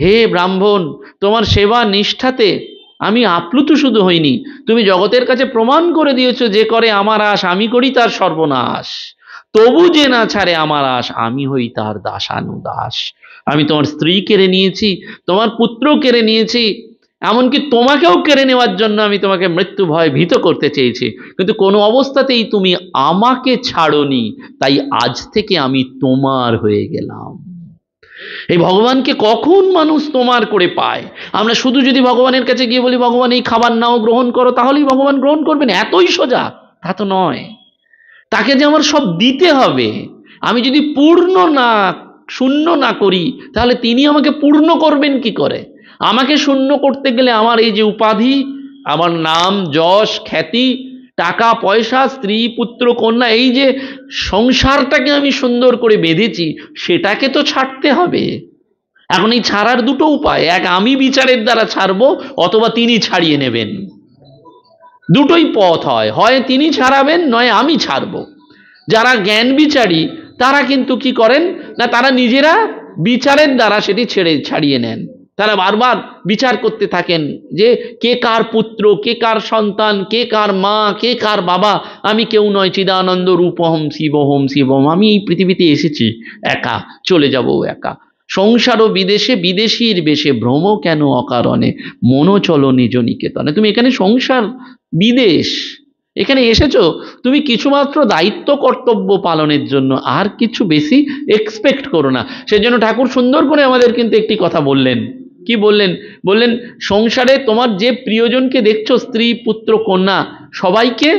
হে ব্রাহ্মণ, তোমার সেবা নিষ্ঠাতে আমি আপ্লুত শুধু হইনি, তুমি জগতের কাছে প্রমাণ করে দিয়েছো যে করে আমার আশ আমি করি তার সর্বনাশ, তবু যে না ছাড়ে আমার আশ আমি হই তার দাসানুদাস। আমি তোমার স্ত্রী কেড়ে নিয়েছি, তোমার পুত্র কেড়ে নিয়েছি, এমনকি তোমাকেও কেড়ে নেওয়ার জন্য আমি তোমাকে মৃত্যু ভয় ভীত করতে চেয়েছি, কিন্তু কোনো অবস্থাতেই তুমি আমাকে ছাড়োনি, তাই আজ থেকে আমি তোমার হয়ে গেলাম। এই ভগবানকে কখন মানুষ তোমার করে পায়? আমরা শুধু যদি ভগবানের কাছে গিয়ে বলি ভগবান এই খাবার নাও গ্রহণ করো, তাহলেই ভগবান গ্রহণ করবেন, এতই সোজা? তা তো নয়। তাকে যে আমার সব দিতে হবে। আমি যদি পূর্ণ না, শূন্য না করি, তাহলে তিনি আমাকে পূর্ণ করবেন কি করে? আমাকে শূন্য করতে গেলে আমার এই যে উপাধি, আমার নাম যশ খ্যাতি, টাকা পয়সা, স্ত্রী পুত্র কন্যা, এই যে সংসারটাকে আমি সুন্দর করে বেঁধেছি, সেটাকে তো ছাড়তে হবে। এখন এই ছাড়ার দুটো উপায়, এক আমি বিচারের দ্বারা ছাড়বো, অথবা তিনি ছাড়িয়ে নেবেন। দুটোই পথ হয়, হয় তিনি ছাড়াবেন, নয় আমি ছাড়বো। যারা জ্ঞান বিচারী তারা কিন্তু কি করেন না, তারা নিজেরা বিচারের দ্বারা সেটি ছাড়িয়ে নেন। তারা বারবার বিচার করতে থাকেন যে কে কার পুত্র, কে কার সন্তান, কে কার মা, কে কার বাবা, আমি কেউ নয়, চিদানন্দ রূপহম শিবহম শিবম, আমি এই পৃথিবীতে এসেছি একা, চলে যাব একা। সংসার ও বিদেশে বিদেশীর বেশে ভ্রম কেন অকারণে, মনো চলো নিজ নিকেতনে। তুমি এখানে সংসার বিদেশ, এখানে এসেছো তুমি কিছুমাত্র দায়িত্ব কর্তব্য পালনের জন্য, আর কিছু বেশি এক্সপেক্ট করো না। সেজন্য ঠাকুর সুন্দর করে আমাদের কিন্তু একটি কথা বললেন। কি বললেন? বললেন সংসারে তোমার যে প্রিয়জনকে দেখছো, স্ত্রী পুত্র কন্যা, সবাইকে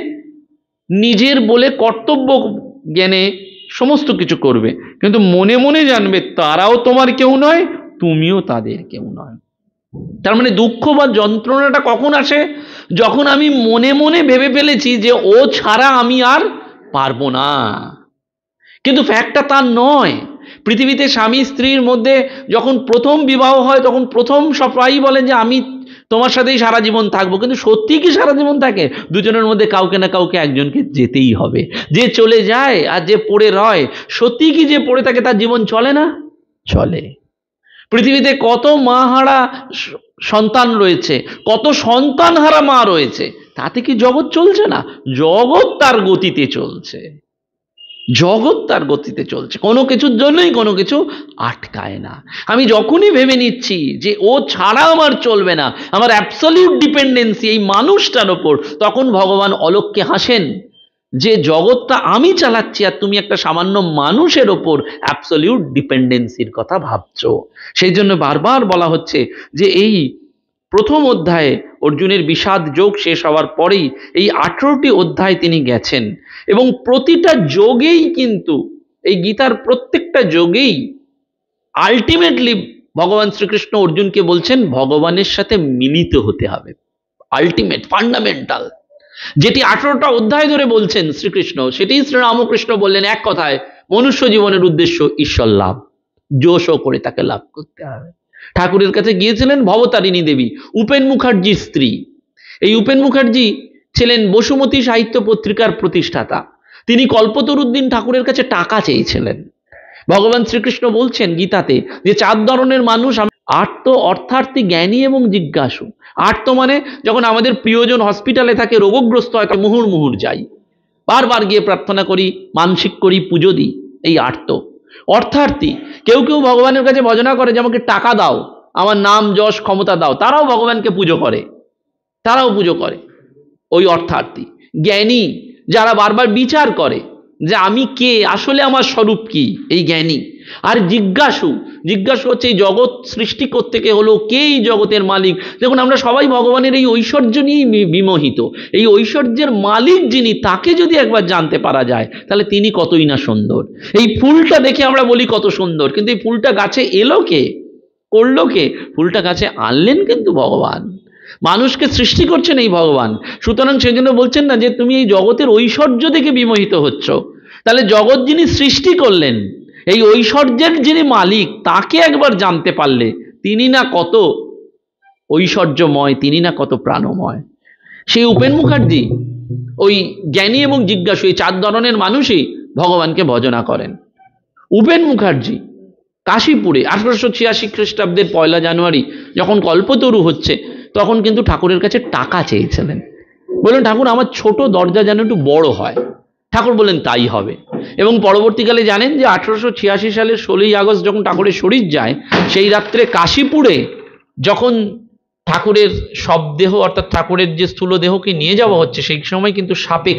নিজের বলে কর্তব্য জ্ঞানে সমস্ত কিছু করবে, কিন্তু মনে মনে জানবে তারাও তোমার কেউ নয়, তুমিও তাদের কেউ নয়। তার মানে দুঃখ বা যন্ত্রণাটা কখন আসে? যখন আমি মনে মনে ভেবে ফেলেছি যে ও ছাড়া আমি আর পারবো না। কিন্তু ফ্যাক্টটা তার নয়। পৃথিবীতে স্বামী স্ত্রীর মধ্যে যখন প্রথম বিবাহ হয়, তখন প্রথম সবাই বলেন যে আমি তোমার সাথেই সারা জীবন থাকবো, কিন্তু সত্যি কি সারা জীবন থাকে? দুজনের মধ্যে কাউকে না কাউকে একজনকে যেতেই হবে। যে চলে যায় আর যে পড়ে রয়, সত্যি কি যে পড়ে থাকে তার জীবন চলে না? চলে। পৃথিবীতে কত মা হারা সন্তান রয়েছে, কত সন্তান হারা মা রয়েছে, তাতে কি জগৎ চলছে না? জগৎ তার গতিতে চলছে, জগৎ তার গতিতে চলছে, কোনো কিছুর জন্যই কোনো কিছু আটকায় না। আমি যখনই ভেবে নিচ্ছি যে ও ছাড়া আমার চলবে না, আমার অ্যাবসলিউট ডিপেন্ডেন্সি এই মানুষটার ওপর, তখন ভগবান অলক্ষ্যে হাসেন যে জগৎটা আমি চালাচ্ছি আর তুমি একটা সামান্য মানুষের ওপর অ্যাবসলিউট ডিপেন্ডেন্সির কথা ভাবছো। সেই জন্য বারবার বলা হচ্ছে যে এই প্রথম অধ্যায়ে অর্জুনের বিষাদ যোগ শেষ হওয়ার পরেই এই 18টি অধ্যায় তিনি গেছেন, এবং প্রতিটা যোগেই কিন্তু এই গীতার প্রত্যেকটা যোগেই আলটিমেটলি ভগবান শ্রীকৃষ্ণ অর্জুনকে বলছেন ভগবানের সাথে মিলিত হতে হবে। আলটিমেট ফান্ডামেন্টাল যেটি 18টা অধ্যায় ধরে বলছেন শ্রীকৃষ্ণ, সেটি শ্রীরামকৃষ্ণ বললেন এক কথায়, মনুষ্য জীবনের উদ্দেশ্য ঈশ্বর লাভ, যশও করে তাকে লাভ করতে হবে। ঠাকুরের কাছে গিয়েছিলেন ভবতারিণী দেবী, উপেন মুখার্জির স্ত্রী। এই উপেন মুখার্জি ছিলেন বসুমতী সাহিত্য পত্রিকার প্রতিষ্ঠাতা। তিনি কল্পতরুদ্দিন ঠাকুরের কাছে টাকা চেয়েছিলেন। ভগবান শ্রীকৃষ্ণ বলছেন গীতাতে যে 4 ধরনের মানুষ, আর্ত, অর্থার্থী, জ্ঞানী এবং জিজ্ঞাসু। আর্ত মানে যখন আমাদের প্রিয়জন হসপিটালে থাকে, রোগগ্রস্ত হয়, মুহুর মুহুর যাই, বারবার গিয়ে প্রার্থনা করি, মানসিক করি, পুজো দিই, এই আর্ত। অর্থার্থী, কেউ কেউ ভগবানের কাছে ভজনা করে যে আমাকে টাকা দাও, আমার নাম যশ ক্ষমতা দাও, তারাও ভগবানকে পুজো করে, তারাও পুজো করে, ওই অর্থার্থী। জ্ঞানী, যারা বারবার বিচার করে যে আমি কে, আসলে আমার স্বরূপ কি, এই জ্ঞানী। আর জিজ্ঞাসু, জিজ্ঞাসু হচ্ছে এই জগৎ সৃষ্টি করতে কে হলো, কে এই জগতের মালিক। দেখুন আমরা সবাই ভগবানের এই ঐশ্বর্য নিয়েই বিমোহিত। এই ঐশ্বর্যের মালিক যিনি, তাকে যদি একবার জানতে পারা যায়, তাহলে তিনি কতই না সুন্দর। এই ফুলটা দেখে আমরা বলি কত সুন্দর, কিন্তু এই ফুলটা গাছে এলো কে, করলো কে? ফুলটা গাছে আনলেন কিন্তু ভগবান। মানুষকে সৃষ্টি করছেন এই ভগবান। সুতরাং সেই জন্য বলছেন না যে তুমি এই জগতের ঐশ্বর্য থেকে বিমোহিত হচ্ছ। তাহলে জগৎ যিনি সৃষ্টি করলেন, এই ঐশ্বর্যের যিনি মালিক, তাকে একবার জানতে পারলে তিনি না কত ঐশ্বর্যময়, তিনি না কত প্রাণময়। সেই উপেন মুখার্জি ওই জ্ঞানী এবং জিজ্ঞাসু এই 4 ধরনের মানুষই ভগবানকে ভজনা করেন। উপেন মুখার্জি কাশীপুরে 1886 খ্রিস্টাব্দের 1 জানুয়ারি যখন কল্পতরু হচ্ছে, তখন কিন্তু ঠাকুরের কাছে টাকা চেয়েছিলেন। বললেন, ঠাকুর আমার ছোট দরজা যেন একটু বড় হয়। ঠাকুর বললেন তাই হবে। এবং পরবর্তীকালে জানেন যে 1886 সালের 16ই আগস্ট যখন ঠাকুরের শরীর যায়, সেই রাত্রে কাশীপুরে যখন ঠাকুরের শবদেহ অর্থাৎ ঠাকুরের যে স্থূল দেহকে নিয়ে যাওয়া হচ্ছে, সেই সময় কিন্তু সাপে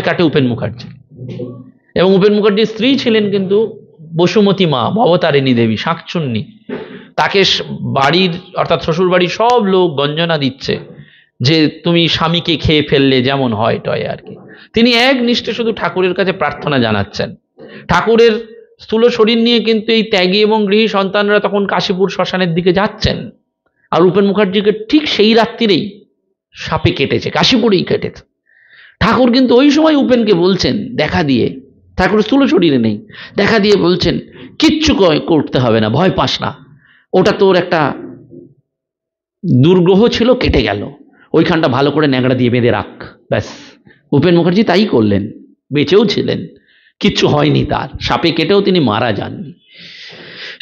কাটে উপেন মুখার্জি। এবং উপেন মুখার্জির স্ত্রী ছিলেন কিন্তু বসুমতী মা, ভবতারিণী দেবী, শাঁকচুন্নী। তাকে বাড়ির অর্থাৎ শ্বশুর বাড়ির সব লোক গঞ্জনা দিচ্ছে যে তুমি স্বামীকে খেয়ে ফেললে যেমন হয় টয় আর কি। তিনি এক নিষ্ঠে শুধু ঠাকুরের কাছে প্রার্থনা জানাচ্ছেন। ঠাকুরের স্থূল শরীর নিয়ে কিন্তু এই ত্যাগী এবং গৃহী সন্তানরা তখন কাশীপুর শ্মশানের দিকে যাচ্ছেন। আর উপেন মুখার্জিকে ঠিক সেই রাত্রিরেই সাপে কেটেছে, কাশীপুরেই কেটেছে। ঠাকুর কিন্তু ওই সময় উপেনকে বলছেন দেখা দিয়ে, ঠাকুর স্থূল শরীরে নেই, দেখা দিয়ে বলছেন কিচ্ছু করতে হবে না, ভয় পাস না, ওটা তোর একটা দুর্গ্রহ ছিল, কেটে গেল, ওইখানটা ভালো করে ন্যাংড়া দিয়ে বেঁধে রাখ, ব্যাস। উপেন মুখার্জি তাই করলেন, বেঁচেও ছিলেন, কিচ্ছু হয়নি তার, সাপে কেটেও তিনি মারা যাননি।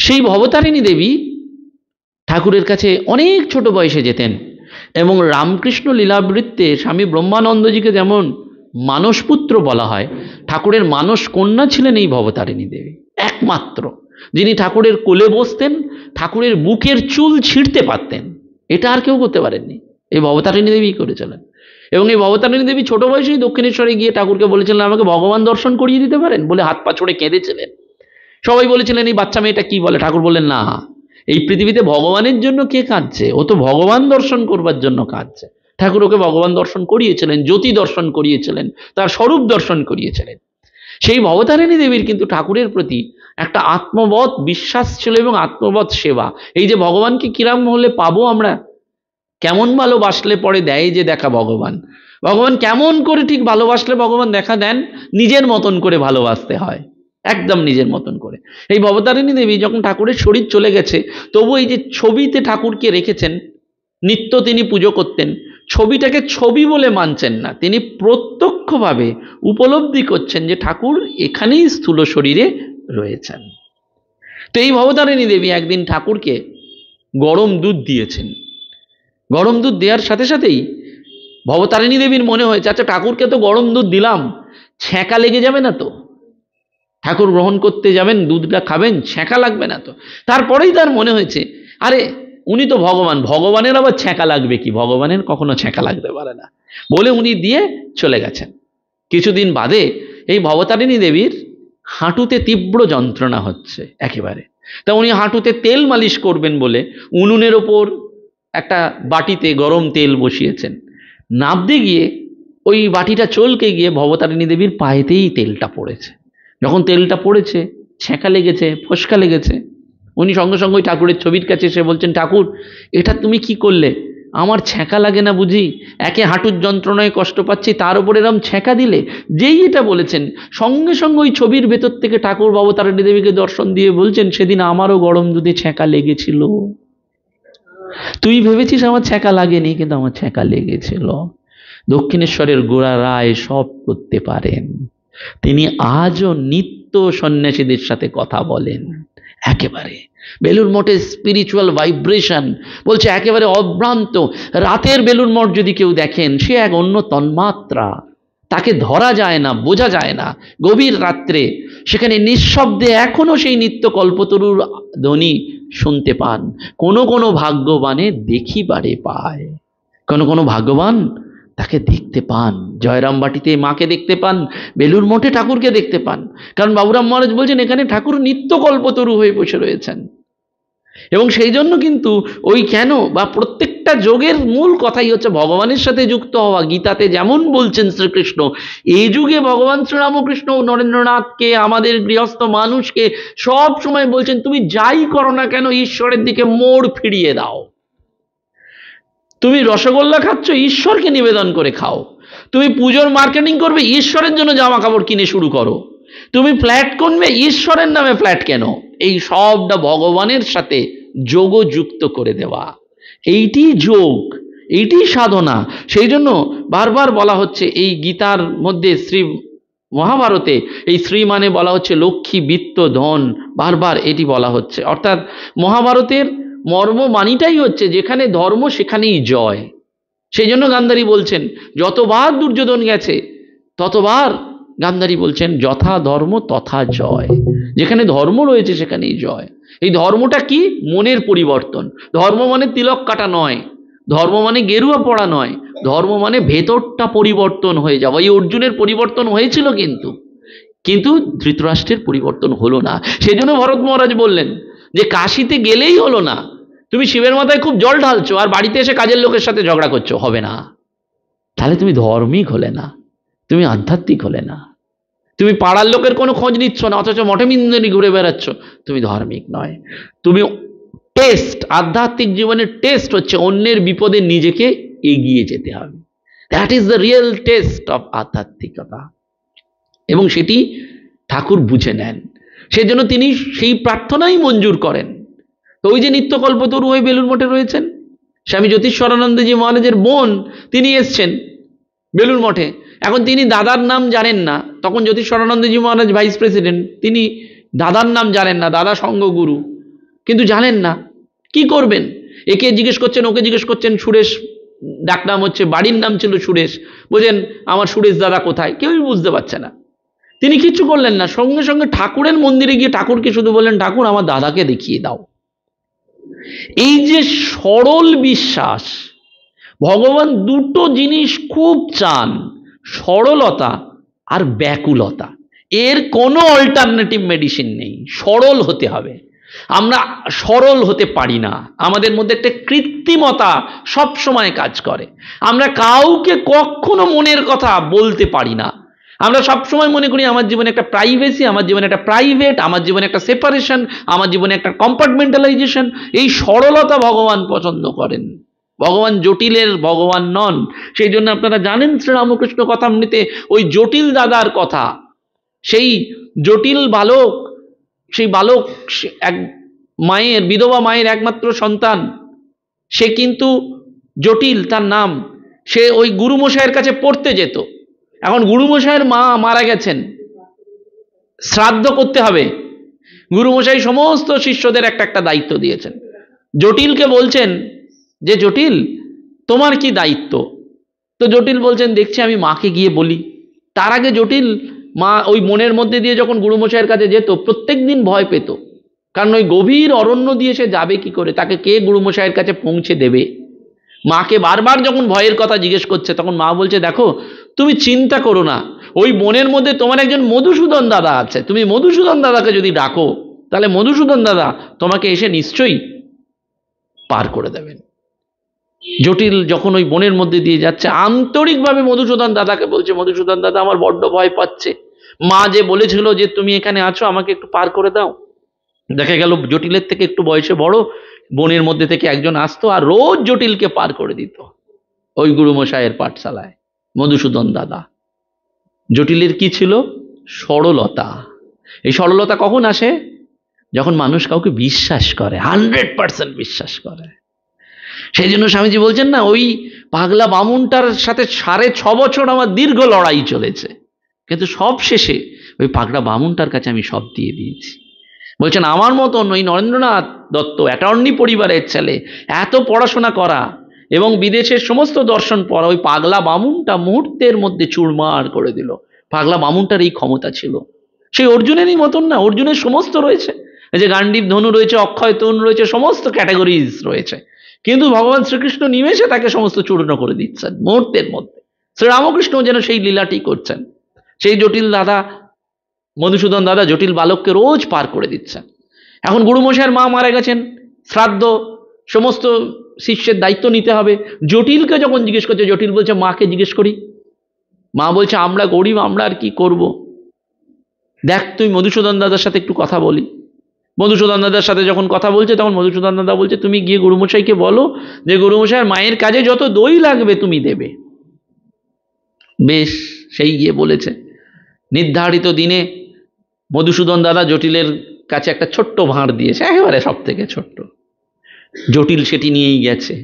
সেই ভবতারিণী দেবী ঠাকুরের কাছে অনেক ছোট বয়সে যেতেন এবং রামকৃষ্ণ লীলাবৃত্তে স্বামী ব্রহ্মানন্দজিকে যেমন মানসপুত্র বলা হয়, ঠাকুরের মানস কন্যা ছিলেন এই ভবতারিণী দেবী, একমাত্র যিনি ঠাকুরের কোলে বসতেন, ঠাকুরের বুকের চুল ছিঁড়তে পারতেন। এটা আর কেউ করতে পারেননি, এই ভবতারিণী দেবী করেছিলেন। এবং এই ভবতারিণী দেবী ছোট বয়সেই দক্ষিণেশ্বরে গিয়ে ঠাকুরকে বলেছিলেন আমাকে ভগবান দর্শন করিয়ে দিতে পারেন, বলে হাত পা ছড়ে কেঁদেছিলেন। সবাই বলেছিলেন এই বাচ্চা মেয়েটা কি বলে। ঠাকুর বললেন না, এই পৃথিবীতে ভগবানের জন্য কে কাঁদছে, ও তো ভগবান দর্শন করবার জন্য কাঁদছে। ঠাকুর ওকে ভগবান দর্শন করিয়েছিলেন, জ্যোতি দর্শন করিয়েছিলেন, তার স্বরূপ দর্শন করিয়েছিলেন। সেই ভবতারিণী দেবীর কিন্তু ঠাকুরের প্রতি একটা আত্মবৎ বিশ্বাস ছিল এবং আত্মবৎ সেবা। এই যে ভগবানকে কিরাম হলে পাবো আমরা, কেমন ভালোবাসলে পরে দেয় যে দেখা ভগবান, ভগবান কেমন করে ঠিক ভালোবাসলে ভগবান দেখা দেন, নিজের মতন করে ভালোবাসতে হয়, একদম নিজের মতন করে। এই ভবতারিণী দেবী যখন ঠাকুরের শরীর চলে গেছে, তবু এই যে ছবিতে ঠাকুরকে রেখেছেন, নিত্য তিনি পুজো করতেন, ছবিটাকে ছবি বলে মানছেন না, তিনি প্রত্যক্ষভাবে উপলব্ধি করছেন যে ঠাকুর এখানেই স্থূল শরীরে রয়েছেন। তো এই ভবতারিণী দেবী একদিন ঠাকুরকে গরম দুধ দিয়েছেন। গরম দুধ দেওয়ার সাথে সাথেই ভবতারিণী দেবীর মনে হয়েছে আচ্ছা ঠাকুরকে তো গরম দুধ দিলাম, ছ্যাঁকা লেগে যাবে না তো, ঠাকুর গ্রহণ করতে যাবেন, দুধটা খাবেন, ছ্যাঁকা লাগবে না তো। তারপরেই তার মনে হয়েছে আরে উনি তো ভগবান, ভগবানের আবার ছ্যাঁকা লাগবে কি, ভগবানের কখনো ছ্যাঁকা লাগতে পারে না, বলে উনি দিয়ে চলে গেছেন। কিছুদিন বাদে এই ভবতারিণী দেবীর হাঁটুতে তীব্র যন্ত্রণা হচ্ছে একেবারে। তা উনি হাঁটুতে তেল মালিশ করবেন বলে উনুনের ওপর একটা বাটিতে গরম তেল বসিয়েছেন। নাবতে গিয়ে ওই বাটিটা চলকে গিয়ে ভবতারিণী দেবীর পায়েতেই তেলটা পড়েছে। যখন তেলটা পড়েছে, ছ্যাঁকা লেগেছে, ফসকা লেগেছে। উনি সঙ্গে সঙ্গে ওই ঠাকুরের ছবির কাছে এসে বলছেন ঠাকুর এটা তুমি কি করলে, আমার ছ্যাঁকা লাগে না বুঝি, একে হাঁটুর যন্ত্রণায় কষ্ট পাচ্ছি, তার উপর এরম ছ্যাঁকা দিলে। যেই এটা বলেছেন সঙ্গে সঙ্গে ওই ছবির ভেতর থেকে ঠাকুর ভবতারিণী দেবীকে দর্শন দিয়ে বলছেন সেদিন আমারও গরম দুধে ছ্যাঁকা লেগেছিল, তুই ভেবেছিস আমার ছ্যাঁকা লাগেনি, কিন্তু আমার ছ্যাঁকা লেগেছিল। দক্ষিণেশ্বরের গোড়া রায় সব করতে পারেন, তিনি আজও নিত্য সন্ন্যাসীদের সাথে কথা বলেন, একেবারে বেলুড় মঠের স্পিরিচুয়াল ভাইব্রেশন বলছে একেবারে অভ্রান্ত। রাতের বেলুড় মঠ যদি কেউ দেখেন, সে এক অন্য তন্মাত্রা, তাকে ধরা যায় না, বোঝা যায় না। গভীর রাত্রে সেখানে নিঃশব্দে এখনো সেই নিত্য কল্পতরুর ধ্বনি শুনতে পান। কোনো কোনো ভাগ্যবানে দেখিবারে পায়, কোনো কোনো ভাগ্যবান তাকে দেখতে পান। জয়রামবাটিতে মাকে দেখতে পান, বেলুড় মঠে ঠাকুরকে দেখতে পান। কারণ বাবুরাম মহারাজ বলছেন এখানে ঠাকুর নিত্য কল্পতরু হয়ে বসে রয়েছেন। এবং সেই জন্য কিন্তু ওই কেন বা প্রত্যেকটা যোগের মূল কথাই হচ্ছে ভগবানের সাথে যুক্ত হওয়া। গীতাতে যেমন বলছেন শ্রীকৃষ্ণ, এই যুগে ভগবান শ্রীরামকৃষ্ণ নরেন্দ্রনাথকে, আমাদের গৃহস্থ মানুষকে সব সময় বলছেন তুমি যাই করো না কেন ঈশ্বরের দিকে মোড় ফিরিয়ে দাও। তুমি রসগোল্লা খাচ্ছ, ঈশ্বরকে নিবেদন করে খাও। তুমি পুজোর মার্কেটিং করবে, ঈশ্বরের জন্য জামা কাপড় কিনে শুরু করো। তুমি ফ্ল্যাট কিনবে, ঈশ্বরের নামে ফ্ল্যাট কেন? এই সবটা ভগবানের সাথে যোগযুক্ত করে দেওয়া, এইটি যোগ, এইটি সাধনা। সেই জন্য বারবার বলা হচ্ছে এই গীতার মধ্যে, শ্রী মহাভারতে এই শ্রী মানে বলা হচ্ছে লক্ষ্মী, বিত্ত, ধন, বারবার এটি বলা হচ্ছে। অর্থাৎ মহাভারতের মর্ম মানিটাই হচ্ছে যেখানে ধর্ম সেখানেই জয়। সেই জন্য গান্ধারী বলছেন, যতবার দুর্যোধন গেছে ততবার গান্ধারী বলছেন যথা ধর্ম তথা জয়। যেখানে ধর্ম রয়েছে সেখানেই জয়। এই ধর্মটা কি? মনের পরিবর্তন। ধর্ম মানে তিলক কাটা নয়, ধর্ম মানে গেরুয়া পড়া নয়, ধর্ম মানে ভেতরটা পরিবর্তন হয়ে যাওয়া। এই অর্জুনের পরিবর্তন হয়েছিল, কিন্তু ধৃতরাষ্ট্রের পরিবর্তন হলো না। সেই জন্য ভরত মহারাজ বললেন যে কাশিতে গেলেই হলো না, তুমি শিবের মাথায় খুব জল ঢালছো আর বাড়িতে এসে কাজের লোকের সাথে ঝগড়া করছো, হবে না। তাহলে তুমি ধর্মিক হলে না, তুমি আধ্যাত্মিক হলে না। তুমি পাড়ার লোকের কোনো খোঁজ নিচ্ছ না, অথচ মঠে মিন্দনি ঘুরে বেড়াচ্ছ, তুমি ধার্মিক নয়। তুমি টেস্ট, আধ্যাত্মিক জীবনের টেস্ট হচ্ছে অন্যের বিপদে নিজেকে এগিয়ে যেতে হবে। That is the real test of আধ্যাত্মিকতা। এবং সেটি ঠাকুর বুঝে নেন, সেজন্য তিনি সেই প্রার্থনাই মঞ্জুর করেন। তো ওই যে নিত্যকল্পতরু হয়ে বেলুর মঠে রয়েছেন, স্বামী জ্যোতিষ্বরানন্দজি মহারাজের বোন তিনি এসছেন বেলুর মঠে। এখন তিনি দাদার নাম জানেন না, তখন জ্যোতিষ্বরানন্দজি মহারাজ ভাইস প্রেসিডেন্ট, তিনি দাদার নাম জানেন না, দাদা সঙ্গগুরু কিন্তু জানেন না কি করবেন। একে জিজ্ঞেস করছেন, ওকে জিজ্ঞেস করছেন, সুরেশ ডাকনাম হচ্ছে, বাড়ির নাম ছিল সুরেশ, বলছেন আমার সুরেশ দাদা কোথায়, কেউই বুঝতে পারছে না। তিনি কিচ্ছু করলেন না, সঙ্গে সঙ্গে ঠাকুরের মন্দিরে গিয়ে ঠাকুরকে শুধু বললেন, ঠাকুর আমার দাদাকে দেখিয়ে দাও। এই যে সরল বিশ্বাস, ভগবান দুটো জিনিস খুব চান, সরলতা আর ব্যাকুলতা। এর কোনো অল্টারনেটিভ মেডিসিন নেই, সরল হতে হবে। আমরা সরল হতে পারি না, আমাদের মধ্যে একটা কৃত্রিমতা সব সময় কাজ করে। আমরা কাউকে কখনো মনের কথা বলতে পারি না। আমরা সবসময় মনে করি আমার জীবনে একটা প্রাইভেসি, আমার জীবনে একটা প্রাইভেট, আমার জীবনে একটা সেপারেশন, আমার জীবনে একটা কম্পার্টমেন্টালাইজেশন। এই সরলতা ভগবান পছন্দ করেন। ভগবান জটিলের ভগবান নন। সেই জন্য আপনারা জানেন শ্রীরামকৃষ্ণ কথামৃতে ওই জটিল দাদার কথা, সেই জটিল বালক, সেই বালক এক মায়ের, বিধবা মায়ের একমাত্র সন্তান, সে কিন্তু জটিল তার নাম। সে ওই গুরুমশাইয়ের কাছে পড়তে যেত। এখন গুরুমশাইয়ের মা মারা গেছেন, শ্রাদ্ধ করতে হবে। গুরুমশাই সমস্ত শিষ্যদের একটা একটা দায়িত্ব দিয়েছেন। জটিলকে বলছেন যে জটিল তোমার কি দায়িত্ব? তো জটিল বলছেন দেখছি আমি মাকে গিয়ে বলি। তার আগে জটিল মা ওই মনের মধ্যে দিয়ে যখন গুরুমশাইয়ের কাছে যেত প্রত্যেক দিন ভয় পেত, কারণ ওই গভীর অরণ্য দিয়ে সে যাবে কি করে, তাকে কে গুরুমশাইয়ের কাছে পৌঁছে দেবে। মাকে বারবার যখন ভয়ের কথা জিজ্ঞেস করছে তখন মা বলছে দেখো তুমি চিন্তা করো না, ওই বনের মধ্যে তোমার একজন মধুসূদন দাদা আছে, তুমি মধুসূদন দাদাকে যদি ডাকো তাহলে মধুসূদন দাদা তোমাকে এসে নিশ্চয়ই পার করে দেবেন। জটিল যখন ওই বনের মধ্যে দিয়ে যাচ্ছে আন্তরিকভাবে মধুসূদন দাদাকে বলছে, মধুসূদন দাদা আমার বড্ড ভয় পাচ্ছে, মা যে বলেছিল যে তুমি এখানে আছো আমাকে একটু পার করে দাও। দেখা গেল জটিলের থেকে একটু বয়সে বড় বনের মধ্যে থেকে একজন আসতো আর রোজ জটিলকে পার করে দিত ওই গুরুমশাইয়ের পাঠশালায়। মধুসূদন দাদা। জটিলের কি ছিল? সরলতা। এই সরলতা কখন আসে? যখন মানুষ কাউকে বিশ্বাস করে, 100% বিশ্বাস করে। সেই জন্য স্বামীজি বলছেন না, ওই পাগলা বামুনটার সাথে 6.5 বছর আমার দীর্ঘ লড়াই চলেছে, কিন্তু সব শেষে ওই পাগলা বামুনটার কাছে আমি সব দিয়ে দিয়েছি। বলছেন আমার মতন ওই নরেন্দ্রনাথ দত্ত অ্যাটর্নি পরিবারের ছেলে, এত পড়াশোনা করা এবং বিদেশের সমস্ত দর্শন পড়া, ওই পাগলা বামুনটা মুহূর্তের মধ্যে চুরমার করে দিল। পাগলা বামুনটার এই ক্ষমতা ছিল। সেই অর্জুনেরই মতন না, অর্জুনের সমস্ত রয়েছে, এই যে গান্ডীব ধনু রয়েছে, অক্ষয় তরুণ রয়েছে, সমস্ত ক্যাটাগরিজ রয়েছে, কিন্তু ভগবান শ্রীকৃষ্ণ নিমেষে তাকে সমস্ত চূর্ণ করে দিচ্ছেন মুহূর্তের মধ্যে। শ্রীরামকৃষ্ণ যেন সেই লীলাটি করছেন। সেই জটিল দাদা, মধুসূদন দাদা জটিল বালককে রোজ পার করে দিচ্ছেন। এখন গুরুমশাইয়ের মা মারা গেছেন, শ্রাদ্ধ সমস্ত শিষ্যের দায়িত্ব নিতে হবে। জটিলকে যখন জিজ্ঞেস করছে, জটিল বলছে মাকে জিজ্ঞেস করি। মা বলছে আমরা গরিব, আমরা আর কি করব, দেখ তুই মধুসূদন দাদার সাথে একটু কথা বলি। মধুসূদন দাদার সাথে যখন কথা বলছে তখন মধুসূদন দাদা বলছে, তুমি গিয়ে গুরুমশাইকে বলো যে গুরুমশাইয়ের মায়ের কাজে যত দই লাগবে তুমি দেবে। বেশ, সেই গিয়ে বলেছে। নির্ধারিত দিনে মধুসূদন দাদা জটিলের কাছে একটা ছোট্ট ভাঁড় দিয়েছে, একেবারে সব থেকে ছোট্ট। জটিল সেটি নিয়েই গেছে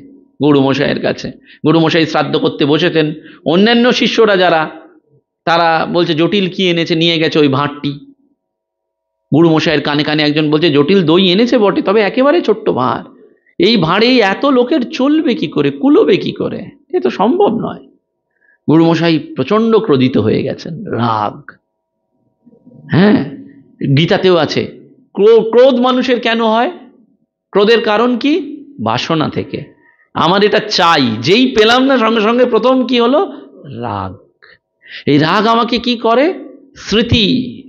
গুরুমশাইয়ের কাছে। গুরুমশাই শ্রাদ্ধ করতে বসেছেন, অন্যান্য শিষ্যরা যারা, তারা বলছে জটিল কি এনেছে, নিয়ে গেছে ওই ভাঁড়টি। গুরুমশাইয়ের কানে কানে একজন বলছে, জটিল দই এনেছে বটে, তবে একেবারে ছোট্ট ভাঁড়, এই ভাঁড়ে এত লোকের চলবে কি করে, কুলোবে কি করে, এ তো সম্ভব নয়। গুরুমশাই প্রচণ্ড ক্রোধিত হয়ে গেছেন, রাগ। হ্যাঁ, গীতাতেও আছে ক্রোধ মানুষের কেন হয়? ক্রোধের কারণ কি? বাসনা থেকে। আমার এটা চাই, যেই পেলাম না সঙ্গে সঙ্গে প্রথম কি হলো? রাগ। এই রাগ আমাকে কি করে?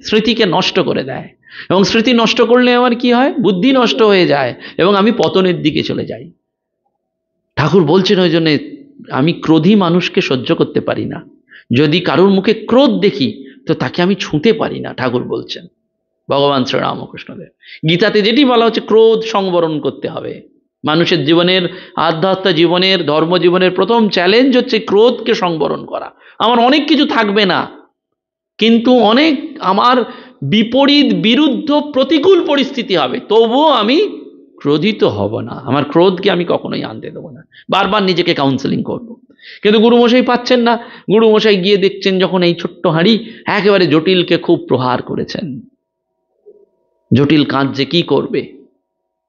স্মৃতিকে নষ্ট করে দেয়, এবং স্মৃতি নষ্ট করলে আমার কি হয়? বুদ্ধি নষ্ট হয়ে যায় এবং আমি পতনের দিকে চলে যাই। ঠাকুর বলছেন ওই জন্যে আমি ক্রোধী মানুষকে সহ্য করতে পারি না। যদি কারোর মুখে ক্রোধ দেখি তো তাকে আমি ছুঁতে পারি না, ঠাকুর বলছেন, ভগবান শ্রী রামকৃষ্ণদেব। গীতাতে যেটি বলা হচ্ছে, ক্রোধ সংবরণ করতে হবে। মানুষের জীবনের, আধ্যাত্ম জীবনের, ধর্ম জীবনের প্রথম চ্যালেঞ্জ হচ্ছে ক্রোধকে সংবরণ করা। আমার অনেক কিছু থাকবে না, কিন্তু অনেক আমার বিপরীত, বিরুদ্ধ, প্রতিকূল পরিস্থিতি হবে, তবুও আমি ক্রোধিত হব না। আমার ক্রোধকে আমি কখনোই আনতে দেবো না, বারবার নিজেকে কাউন্সেলিং করব। কিন্তু গুরুমশাই পাচ্ছেন না। গুরুমশাই গিয়ে দেখছেন যখন এই ছোট্ট হাঁড়ি একেবারে জটিলকে খুব প্রহার করেছেন। জটিল কাঁদছে, কি করবে?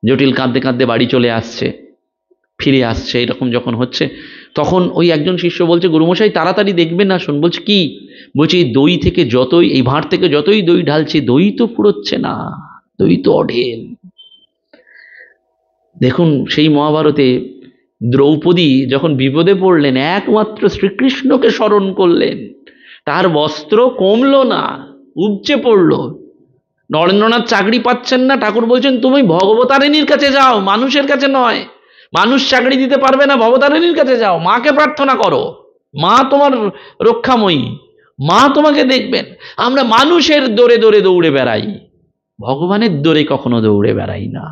জটিল কাঁদতে কাঁদতে বাড়ি চলে আসছে, ফিরে আসছে, এরকম যখন হচ্ছে তখন ওই একজন শিষ্য বলছে, গুরুমশাই তাড়াতাড়ি দেখবেন না শোন। বলছে কি? বলছে এই দই থেকে যতই, এই ভাঁড় থেকে যতই দই ঢালছি, দই তো ফুরোচ্ছে না, দই তো অঢেল। দেখুন, সেই মহাভারতে দ্রৌপদী যখন বিপদে পড়লেন, একমাত্র শ্রীকৃষ্ণকে স্মরণ করলেন, তার বস্ত্র কমলো না, উপচে পড়ল। নরেন্দ্রনাথ চাকরি পাচ্ছেন না, ঠাকুর বলছেন তুমি ভগবতারিণীর কাছে যাও, মানুষের কাছে নয়। মানুষ চাকরি দিতে পারবে না, ভবতারিণীর কাছে যাও, মাকে প্রার্থনা করো, মা তোমার রক্ষাময়ী, মা তোমাকে দেখবেন। আমরা মানুষের দৌড়ে দৌড়ে দৌড়ে বেড়াই, ভগবানের দৌড়ে কখনো দৌড়ে বেড়াই না।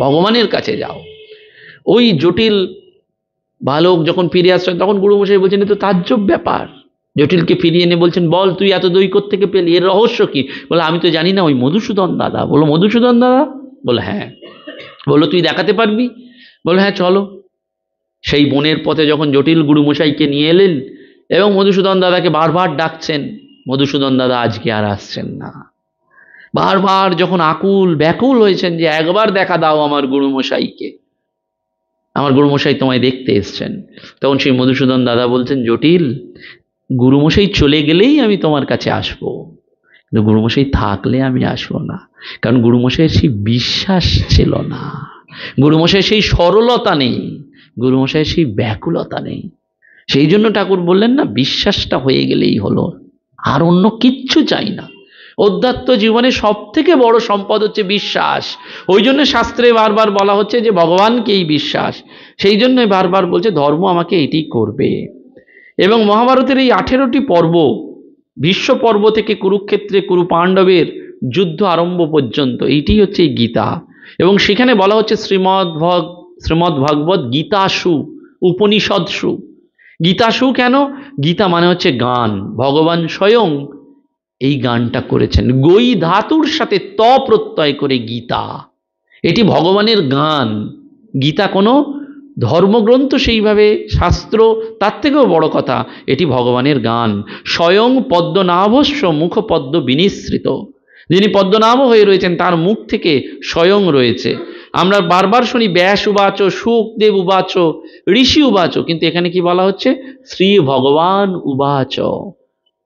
ভগবানের কাছে যাও। ওই জটিল বালক যখন ফিরে আসছেন তখন গুরুমশাই বলছেন, এ তো তাজ্জব ব্যাপার। জটিলকে ফিরিয়ে এনে বলছেন, বল তুই এত দই কোত্থেকে পেলি, এর রহস্য কি? বলে আমি তো জানি না, ওই মধুসূদন দাদা। বলো মধুসূদন দাদা? বলে হ্যাঁ। বলো তুই দেখাতে পারবি? বলে হ্যাঁ চলো। সেই বনের পথে যখন জটিল গুরুমশাইকে নিয়ে এলেন এবং মধুসূদন দাদাকে বারবার ডাকছেন, মধুসূদন দাদা আজকে আর আসছেন না। বারবার যখন আকুল ব্যাকুল হয়েছেন যে একবার দেখা দাও আমার গুরুমশাইকে, আমার গুরুমশাই তোমায় দেখতে এসছেন, তখন সেই মধুসূদন দাদা বলছেন, জটিল গুরুমশাই চলে গেলেই আমি তোমার কাছে আসবো, কিন্তু গুরুমশাই থাকলে আমি আসবো না। কারণ গুরুমশাইয়ের সেই বিশ্বাস ছিল না, গুরুমশাইয়ের সেই সরলতা নেই, গুরুমশাইয়ের সেই ব্যাকুলতা নেই। সেই জন্য ঠাকুর বললেন না, বিশ্বাসটা হয়ে গেলেই হলো, আর অন্য কিচ্ছু চাই না। অধ্যাত্ম জীবনে সব থেকে বড় সম্পদ হচ্ছে বিশ্বাস। ওই জন্য শাস্ত্রে বারবার বলা হচ্ছে যে ভগবানকেই বিশ্বাস। সেই জন্যই বারবার বলছে ধর্ম আমাকে এটি করবে। এবং মহাভারতের এই 18টি পর্ব, ভীষ্ম পর্ব থেকে কুরুক্ষেত্রে কুরু পাণ্ডবের যুদ্ধ আরম্ভ পর্যন্ত, এইটি হচ্ছে এই গীতা। এবং সেখানে বলা হচ্ছে শ্রীমদ্ ভাগবত গীতাসু উপনিষদসু। গীতাসু কেন? গীতা মানে হচ্ছে গান, ভগবান স্বয়ং এই গানটা করেছেন, গই ধাতুর সাথে ত প্রত্যয় করে গীতা, এটি ভগবানের গান। গীতা কোনো ধর্মগ্রন্থ সেইভাবে শাস্ত্র, তার থেকেও বড় কথা, এটি ভগবানের গান। স্বয়ং পদ্মনাভস্য মুখ পদ্ম বিনিসৃত, যিনি পদ্মনাভ হয়ে রয়েছেন তার মুখ থেকে স্বয়ং রয়েছে। আমরা বারবার শুনি ব্যাস উবাচ, সুখদেব উবাচ, ঋষি উবাচ, কিন্তু এখানে কি বলা হচ্ছে? শ্রী ভগবান উবাচ,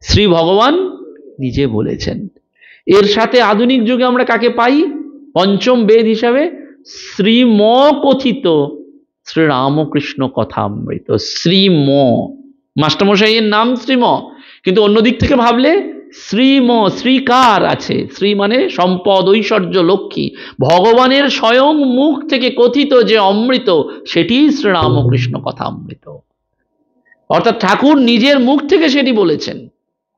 শ্রী ভগবান নিজে বলেছেন। এর সাথে আধুনিক যুগে আমরা কাকে পাই পঞ্চম বেদ হিসাবে? শ্রীম কথিত শ্রী রামকৃষ্ণ কথামৃত। শ্রীম, মাস্টারমশাইয়ের নাম শ্রীম, কিন্তু অন্য দিক থেকে ভাবলে শ্রীম, শ্রীকার আছে, শ্রী মানে সম্পদ, ঐশ্বর্য, লক্ষ্মী। ভগবানের স্বয়ং মুখ থেকে কথিত যে অমৃত, সেটি শ্রী রামকৃষ্ণ কথামৃত। অর্থাৎ ঠাকুর নিজের মুখ থেকে সেটি বলেছেন।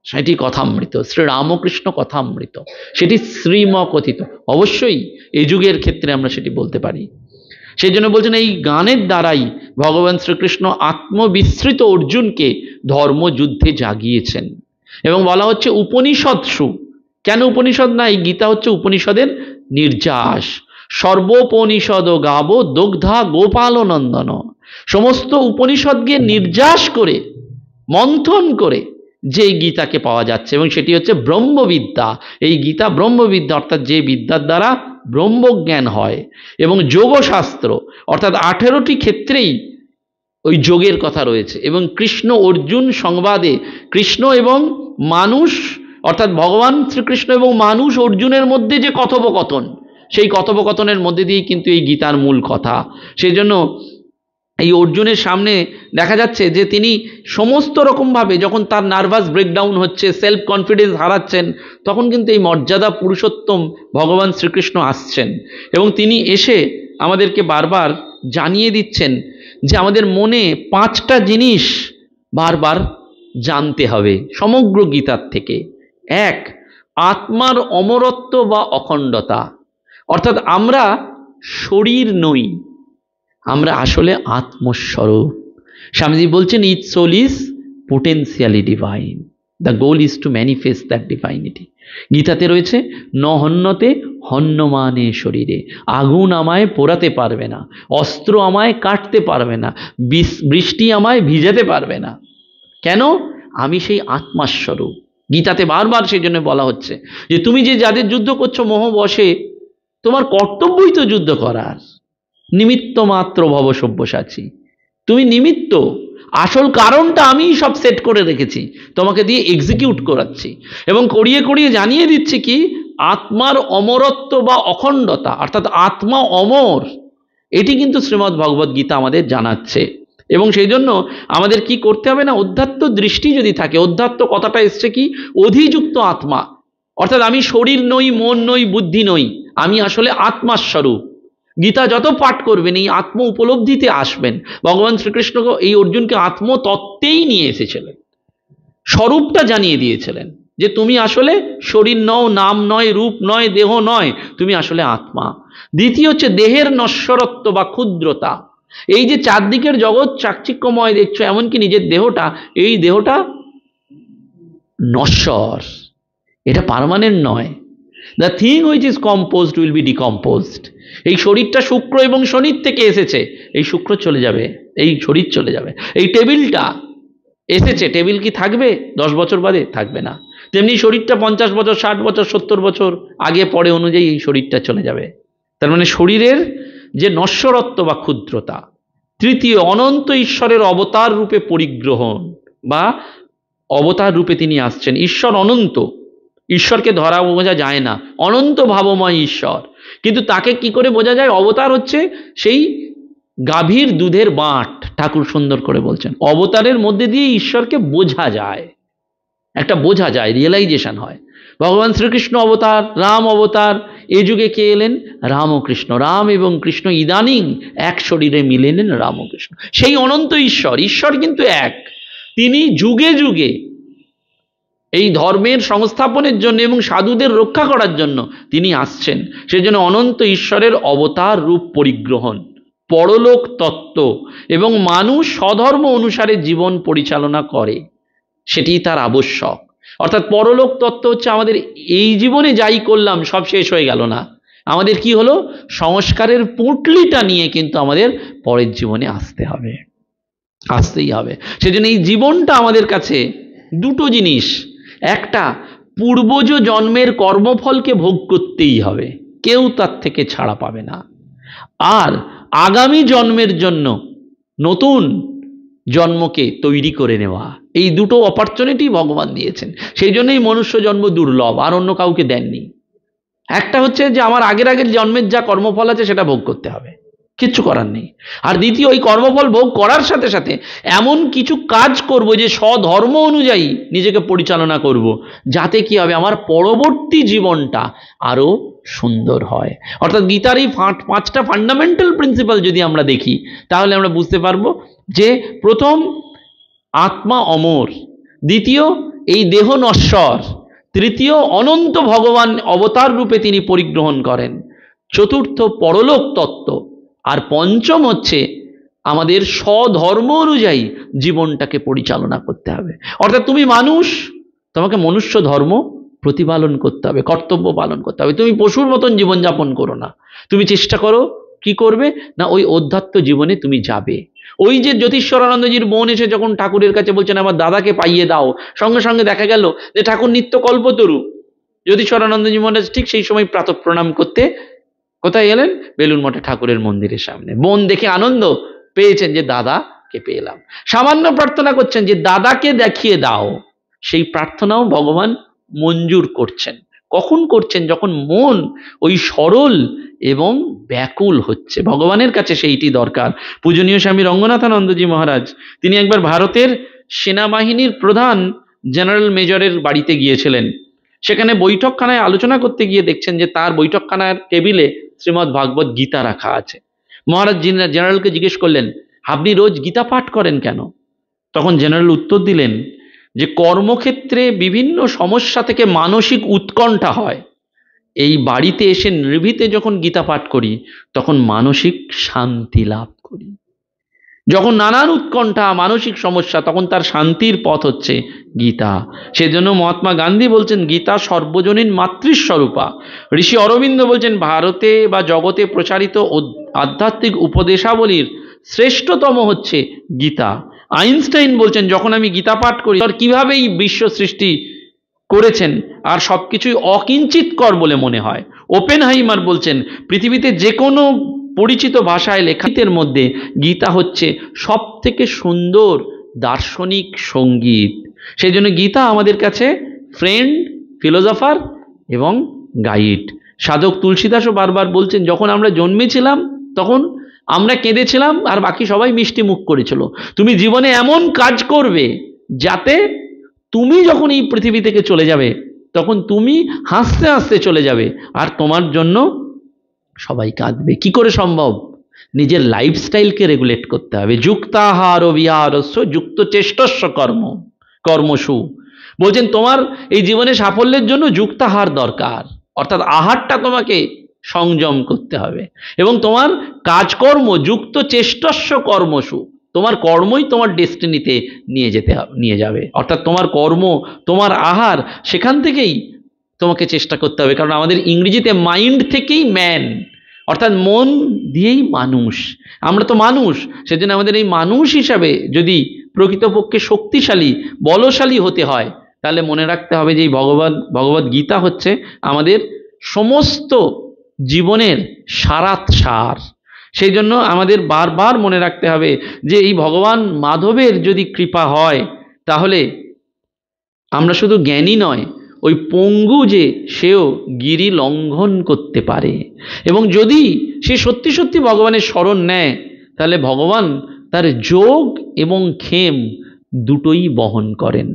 সেটি কথামৃত, শ্রীরামকৃষ্ণ কথামৃত, সেটি শ্রীম কথিত। অবশ্যই এই যুগের ক্ষেত্রে আমরা সেটি বলতে পারি। সেই জন্য বলছেন এই গানের দ্বারাই ভগবান শ্রীকৃষ্ণ আত্মবিস্মৃত অর্জুনকে ধর্মযুদ্ধে জাগিয়েছেন। এবং বলা হচ্ছে উপনিষৎসু। কেন উপনিষদ না? এই গীতা হচ্ছে উপনিষদের নির্যাস। সর্বোপনিষদ গাবো দগ্ধা গোপাল নন্দন। সমস্ত উপনিষদকে নির্যাস করে, মন্থন করে যে গীতাকে পাওয়া যাচ্ছে, এবং সেটি হচ্ছে ব্রহ্মবিদ্যা। এই গীতা ব্রহ্মবিদ্যা, অর্থাৎ যে বিদ্যার দ্বারা ব্রহ্মজ্ঞান হয়। এবং যোগশাস্ত্র, অর্থাৎ 18টি ক্ষেত্রেই ওই যোগের কথা রয়েছে। এবং কৃষ্ণ অর্জুন সংবাদে কৃষ্ণ এবং মানুষ, অর্থাৎ ভগবান শ্রীকৃষ্ণ এবং মানুষ অর্জুনের মধ্যে যে কথোপকথন, সেই কথোপকথনের মধ্যে দিয়েই কিন্তু এই গীতার মূল কথা। সেই জন্য এই অর্জুনের সামনে দেখা যাচ্ছে যে তিনি সমস্ত রকমভাবে যখন তার নার্ভাস ব্রেকডাউন হচ্ছে, সেলফ কনফিডেন্স হারাচ্ছেন, তখন কিন্তু এই মর্যাদা পুরুষোত্তম ভগবান শ্রীকৃষ্ণ আসছেন। এবং তিনি এসে আমাদেরকে বারবার জানিয়ে দিচ্ছেন যে আমাদের মনে 5টা জিনিস বারবার জানতে হবে সমগ্র গীতার থেকে। 1, আত্মার অমরত্ব বা অখণ্ডতা, অর্থাৎ আমরা শরীর নই, আমরা আসলে আত্মস্বরূপ। স্বামীজি বলছেন each soul is potentially divine, the goal is to manifest that divinity. গীতাতে রয়েছে ন হন্যতে হন্যমানে শরীরে, আগুন আমায় পোড়াতে পারবে না, অস্ত্র আমায় কাটতে পারবে না, বৃষ্টি আমায় ভিজাতে পারবে না। কেন? আমি সেই আত্মাস্বরূপ। গীতাতে বারবার সেই জন্য বলা হচ্ছে যে তুমি যে যাদের যুদ্ধ করছো মোহবশে, তোমার কর্তব্যই তো যুদ্ধ করার। নিমিত্ত মাত্র ভব সব্যসাচী, তুমি নিমিত্ত, আসল কারণটা আমি সব সেট করে রেখেছি, তোমাকে দিয়ে এক্সিকিউট করাচ্ছি। এবং করিয়ে করিয়ে জানিয়ে দিচ্ছি কি আত্মার অমরত্ব বা অখণ্ডতা, অর্থাৎ আত্মা অমর। এটি কিন্তু শ্রীমদ্ ভগবদ্ গীতা আমাদের জানাচ্ছে। এবং সেই জন্য আমাদের কি করতে হবে না, অধ্যাত্ম দৃষ্টি যদি থাকে, অধ্যাত্ম কথাটা এসছে কি অধিযুক্ত আত্মা, অর্থাৎ আমি শরীর নই, মন নই, বুদ্ধি নই, আমি আসলে আত্মাস্বরূপ। গীতা যত পাঠ করবেন এই আত্ম উপলব্ধিতে আসবেন। ভগবান শ্রীকৃষ্ণ এই অর্জুনকে আত্মতত্ত্বেই নিয়ে এসেছিলেন, স্বরূপটা জানিয়ে দিয়েছিলেন যে তুমি আসলে শরীর নও, নাম নয়, রূপ নয়, দেহ নয়, তুমি আসলে আত্মা। দ্বিতীয় হচ্ছে দেহের নশ্বরত্ব বা ক্ষুদ্রতা। এই যে চারদিকের জগৎ চাকচিক্যময় দেখছো, এমনকি নিজের দেহটা, এই দেহটা নশ্বর, এটা পার্মানেন্ট নয়। The thing which is composed will be decomposed. এই শরীরটা শুক্র এবং শনির থেকে এসেছে, এই শুক্র চলে যাবে, এই শরীর চলে যাবে। এই টেবিলটা এসেছে, টেবিল কি থাকবে 10 বছর বাদে? থাকবে না। তেমনি শরীরটা 50 বছর, 60 বছর, 70 বছর আগে পরে অনুযায়ী এই শরীরটা চলে যাবে। তার মানে শরীরের যে নশ্বরত্ব বা ক্ষুদ্রতা। তৃতীয়, অনন্ত ঈশ্বরের অবতার রূপে পরিগ্রহণ বা অবতার রূপে তিনি আসছেন। ঈশ্বর অনন্ত, ঈশ্বরকে ধরা বোঝা যায় না, অনন্ত ভাবময় ঈশ্বর, কিন্তু তাকে কি করে বোঝা যায়? অবতার হচ্ছে সেই গাভীর দুধের বাঁট, ঠাকুর সুন্দর করে বলছেন। অবতারের মধ্যে দিয়ে ঈশ্বরকে বোঝা যায়, একটা বোঝা যায়, রিয়েলাইজেশন হয়। ভগবান শ্রীকৃষ্ণ অবতার, রাম অবতার, এই যুগে কে এলেন? রামকৃষ্ণ। রাম এবং কৃষ্ণ ইদানিং এক শরীরে মিলে নেন রামকৃষ্ণ। সেই অনন্ত ঈশ্বর, ঈশ্বর কিন্তু এক, তিনি যুগে যুগে এই ধর্মের সংস্থাপনের জন্য এবং সাধুদের রক্ষা করার জন্য তিনি আসছেন। সেজন্য অনন্ত ঈশ্বরের অবতার রূপ পরিগ্রহণ, পরলোক তত্ত্ব এবং মানুষ স্বধর্ম অনুসারে জীবন পরিচালনা করে, সেটি তার আবশ্যক। অর্থাৎ পরলোক তত্ত্ব হচ্ছে আমাদের এই জীবনে যাই করলাম সব শেষ হয়ে গেল না, আমাদের কি হলো, সংস্কারের পুঁটলিটা নিয়ে কিন্তু আমাদের পরের জীবনে আসতে হবে, আসতেই হবে। সেজন্য এই জীবনটা আমাদের কাছে দুটো জিনিস, একটা পূর্বজ জন্মের কর্মফলকে ভোগ করতেই হবে, কেউ তার থেকে ছাড়া পাবে না। আর আগামী জন্মের জন্য নতুন জন্মকে তৈরি করে নেওয়া, এই দুটো অপরচুনিটি ভগবান দিয়েছেন। সেই জন্যই মনুষ্য জন্ম দুর্লভ, আর অন্য কাউকে দেননি। একটা হচ্ছে যে আমার আগের আগের জন্মের যা কর্মফল আছে সেটা ভোগ করতে হবে, কিচ্ছু করার নেই। আর দ্বিতীয়, ওই কর্মফল ভোগ করার সাথে সাথে এমন কিছু কাজ করব যে স্বধর্ম অনুযায়ী নিজেকে পরিচালনা করব, যাতে কি হবে, আমার পরবর্তী জীবনটা আরো সুন্দর হয়। অর্থাৎ গীতার এই 5টা ফান্ডামেন্টাল প্রিন্সিপাল যদি আমরা দেখি, তাহলে আমরা বুঝতে পারবো যে প্রথম, আত্মা অমর। দ্বিতীয়, এই দেহ নশ্বর, তৃতীয় অনন্ত ভগবান অবতার রূপে তিনি পরিগ্রহণ করেন, চতুর্থ পরলোক তত্ত্ব, আর পঞ্চম হচ্ছে আমাদের স্বধর্ম অনুযায়ী জীবনটাকে পরিচালনা করতে হবে। অর্থাৎ তুমি মানুষ, তোমাকে মনুষ্য ধর্ম প্রতিপালন করতে হবে, কর্তব্য পালন করতে হবে। তুমি পশুর মতন জীবনযাপন করো না, তুমি চেষ্টা করো কি করবে না, ওই অধ্যাত্ম জীবনে তুমি যাবে। ওই যে জ্যোতিষ্বরানন্দজির বোন এসে যখন ঠাকুরের কাছে বলছেন আমার দাদাকে পাইয়ে দাও, সঙ্গে সঙ্গে দেখা গেল যে ঠাকুর নিত্য কল্পতরু। জ্যোতিষ্বরানন্দজি মহারাজ ঠিক সেই সময় প্রাতঃ প্রণাম করতে কোথায় এলেন? বেলুড় মঠে ঠাকুরের মন্দিরের সামনে। বোন দেখে আনন্দ পেয়েছেন যে দাদাকে পেলাম, সামান্য প্রার্থনা করছেন যে দাদাকে দেখিয়ে দাও। সেই প্রার্থনাও ভগবান মঞ্জুর করছেন। কখন করছেন? যখন মন ওই সরল এবং ব্যাকুল হচ্ছে ভগবানের কাছে, সেইটি দরকার। পূজনীয় স্বামী রঙ্গনাথানন্দজি মহারাজ তিনি একবার ভারতের সেনাবাহিনীর প্রধান জেনারেল মেজরের বাড়িতে গিয়েছিলেন। সেখানে বৈঠকখানায় আলোচনা করতে গিয়ে দেখছেন যে তার বৈঠকখানার টেবিলে শ্রীমদ্ ভাগবত গীতা রাখা আছে। মহারাজ জেনারেলকে জিজ্ঞেস করলেন, আপনি রোজ গীতা পাঠ করেন কেন? তখন জেনারেল উত্তর দিলেন যে কর্মক্ষেত্রে বিভিন্ন সমস্যা থেকে মানসিক উৎকণ্ঠা হয়, এই বাড়িতে এসে নির্ভীতে যখন গীতা পাঠ করি তখন মানসিক শান্তি লাভ করি। যখন নানান উৎকণ্ঠা মানসিক সমস্যা, তখন তার শান্তির পথ হচ্ছে গীতা। সেজন্য মহাত্মা গান্ধী বলছেন গীতা সর্বজনীন মাতৃস্বরূপা। ঋষি অরবিন্দ বলছেন ভারতে বা জগতে প্রচারিত আধ্যাত্মিক উপদেশাবলীর শ্রেষ্ঠতম হচ্ছে গীতা। আইনস্টাইন বলছেন যখন আমি গীতা পাঠ করি আর কিভাবে এই বিশ্ব সৃষ্টি করেছেন আর সবকিছুই অকিঞ্চিতকর বলে মনে হয়। ওপেনহাইমার বলছেন পৃথিবীতে যে কোনো পরিচিত ভাষায় লেখিতের মধ্যে গীতা হচ্ছে সব থেকে সুন্দর দার্শনিক সঙ্গীত। সেই জন্য গীতা আমাদের কাছে ফ্রেন্ড, ফিলোসফার এবং গাইড। সাধক তুলসীদাসও বারবার বলছেন যখন আমরা জন্মেছিলাম তখন আমরা কেঁদেছিলাম আর বাকি সবাই মিষ্টি মুখ করেছিল। তুমি জীবনে এমন কাজ করবে যাতে তুমি যখন এই পৃথিবী থেকে চলে যাবে তখন তুমি হাসতে হাসতে চলে যাবে আর তোমার জন্য সবাই কাঁদবে। কি করে সম্ভব? নিজের লাইফস্টাইলকে রেগুলেট করতে হবে। যুক্তাহার ও বিহারস্য যুক্ত চেষ্টস্য কর্মসু। বলছেন তোমার এই জীবনে সাফল্যের জন্য যুক্তাহার দরকার, অর্থাৎ আহারটা তোমাকে সংযম করতে হবে। এবং তোমার কাজকর্ম যুক্ত চেষ্টস্য কর্মসু, তোমার কর্মই তোমার ডেস্টিনিতে নিয়ে যাবে। অর্থাৎ তোমার কর্ম, তোমার আহার, সেখান থেকেই তোমাকে চেষ্টা করতে হবে। কারণ আমাদের ইংরেজিতে মাইন্ড থেকেই ম্যান, অর্থাৎ মন দিয়েই মানুষ। আমরা তো মানুষ, সেজন্য আমাদের এই মানুষ হিসাবে যদি প্রকৃতপক্ষে শক্তিশালী বলশালী হতে হয় তাহলে মনে রাখতে হবে যে এই ভগবদ গীতা হচ্ছে আমাদের সমস্ত জীবনের সার। সেই জন্য আমাদের বারবার মনে রাখতে হবে যে এই ভগবান মাধবের যদি কৃপা হয় তাহলে আমরা শুধু জ্ঞানী নয়, ওই পঙ্গু যে সেও গিরি লঙ্ঘন করতে পারে। এবং যদি সে সত্যি সত্যি ভগবানের শরণ নেয় তাহলে ভগবান তার যোগ এবং ক্ষেম দুটোই বহন করেন।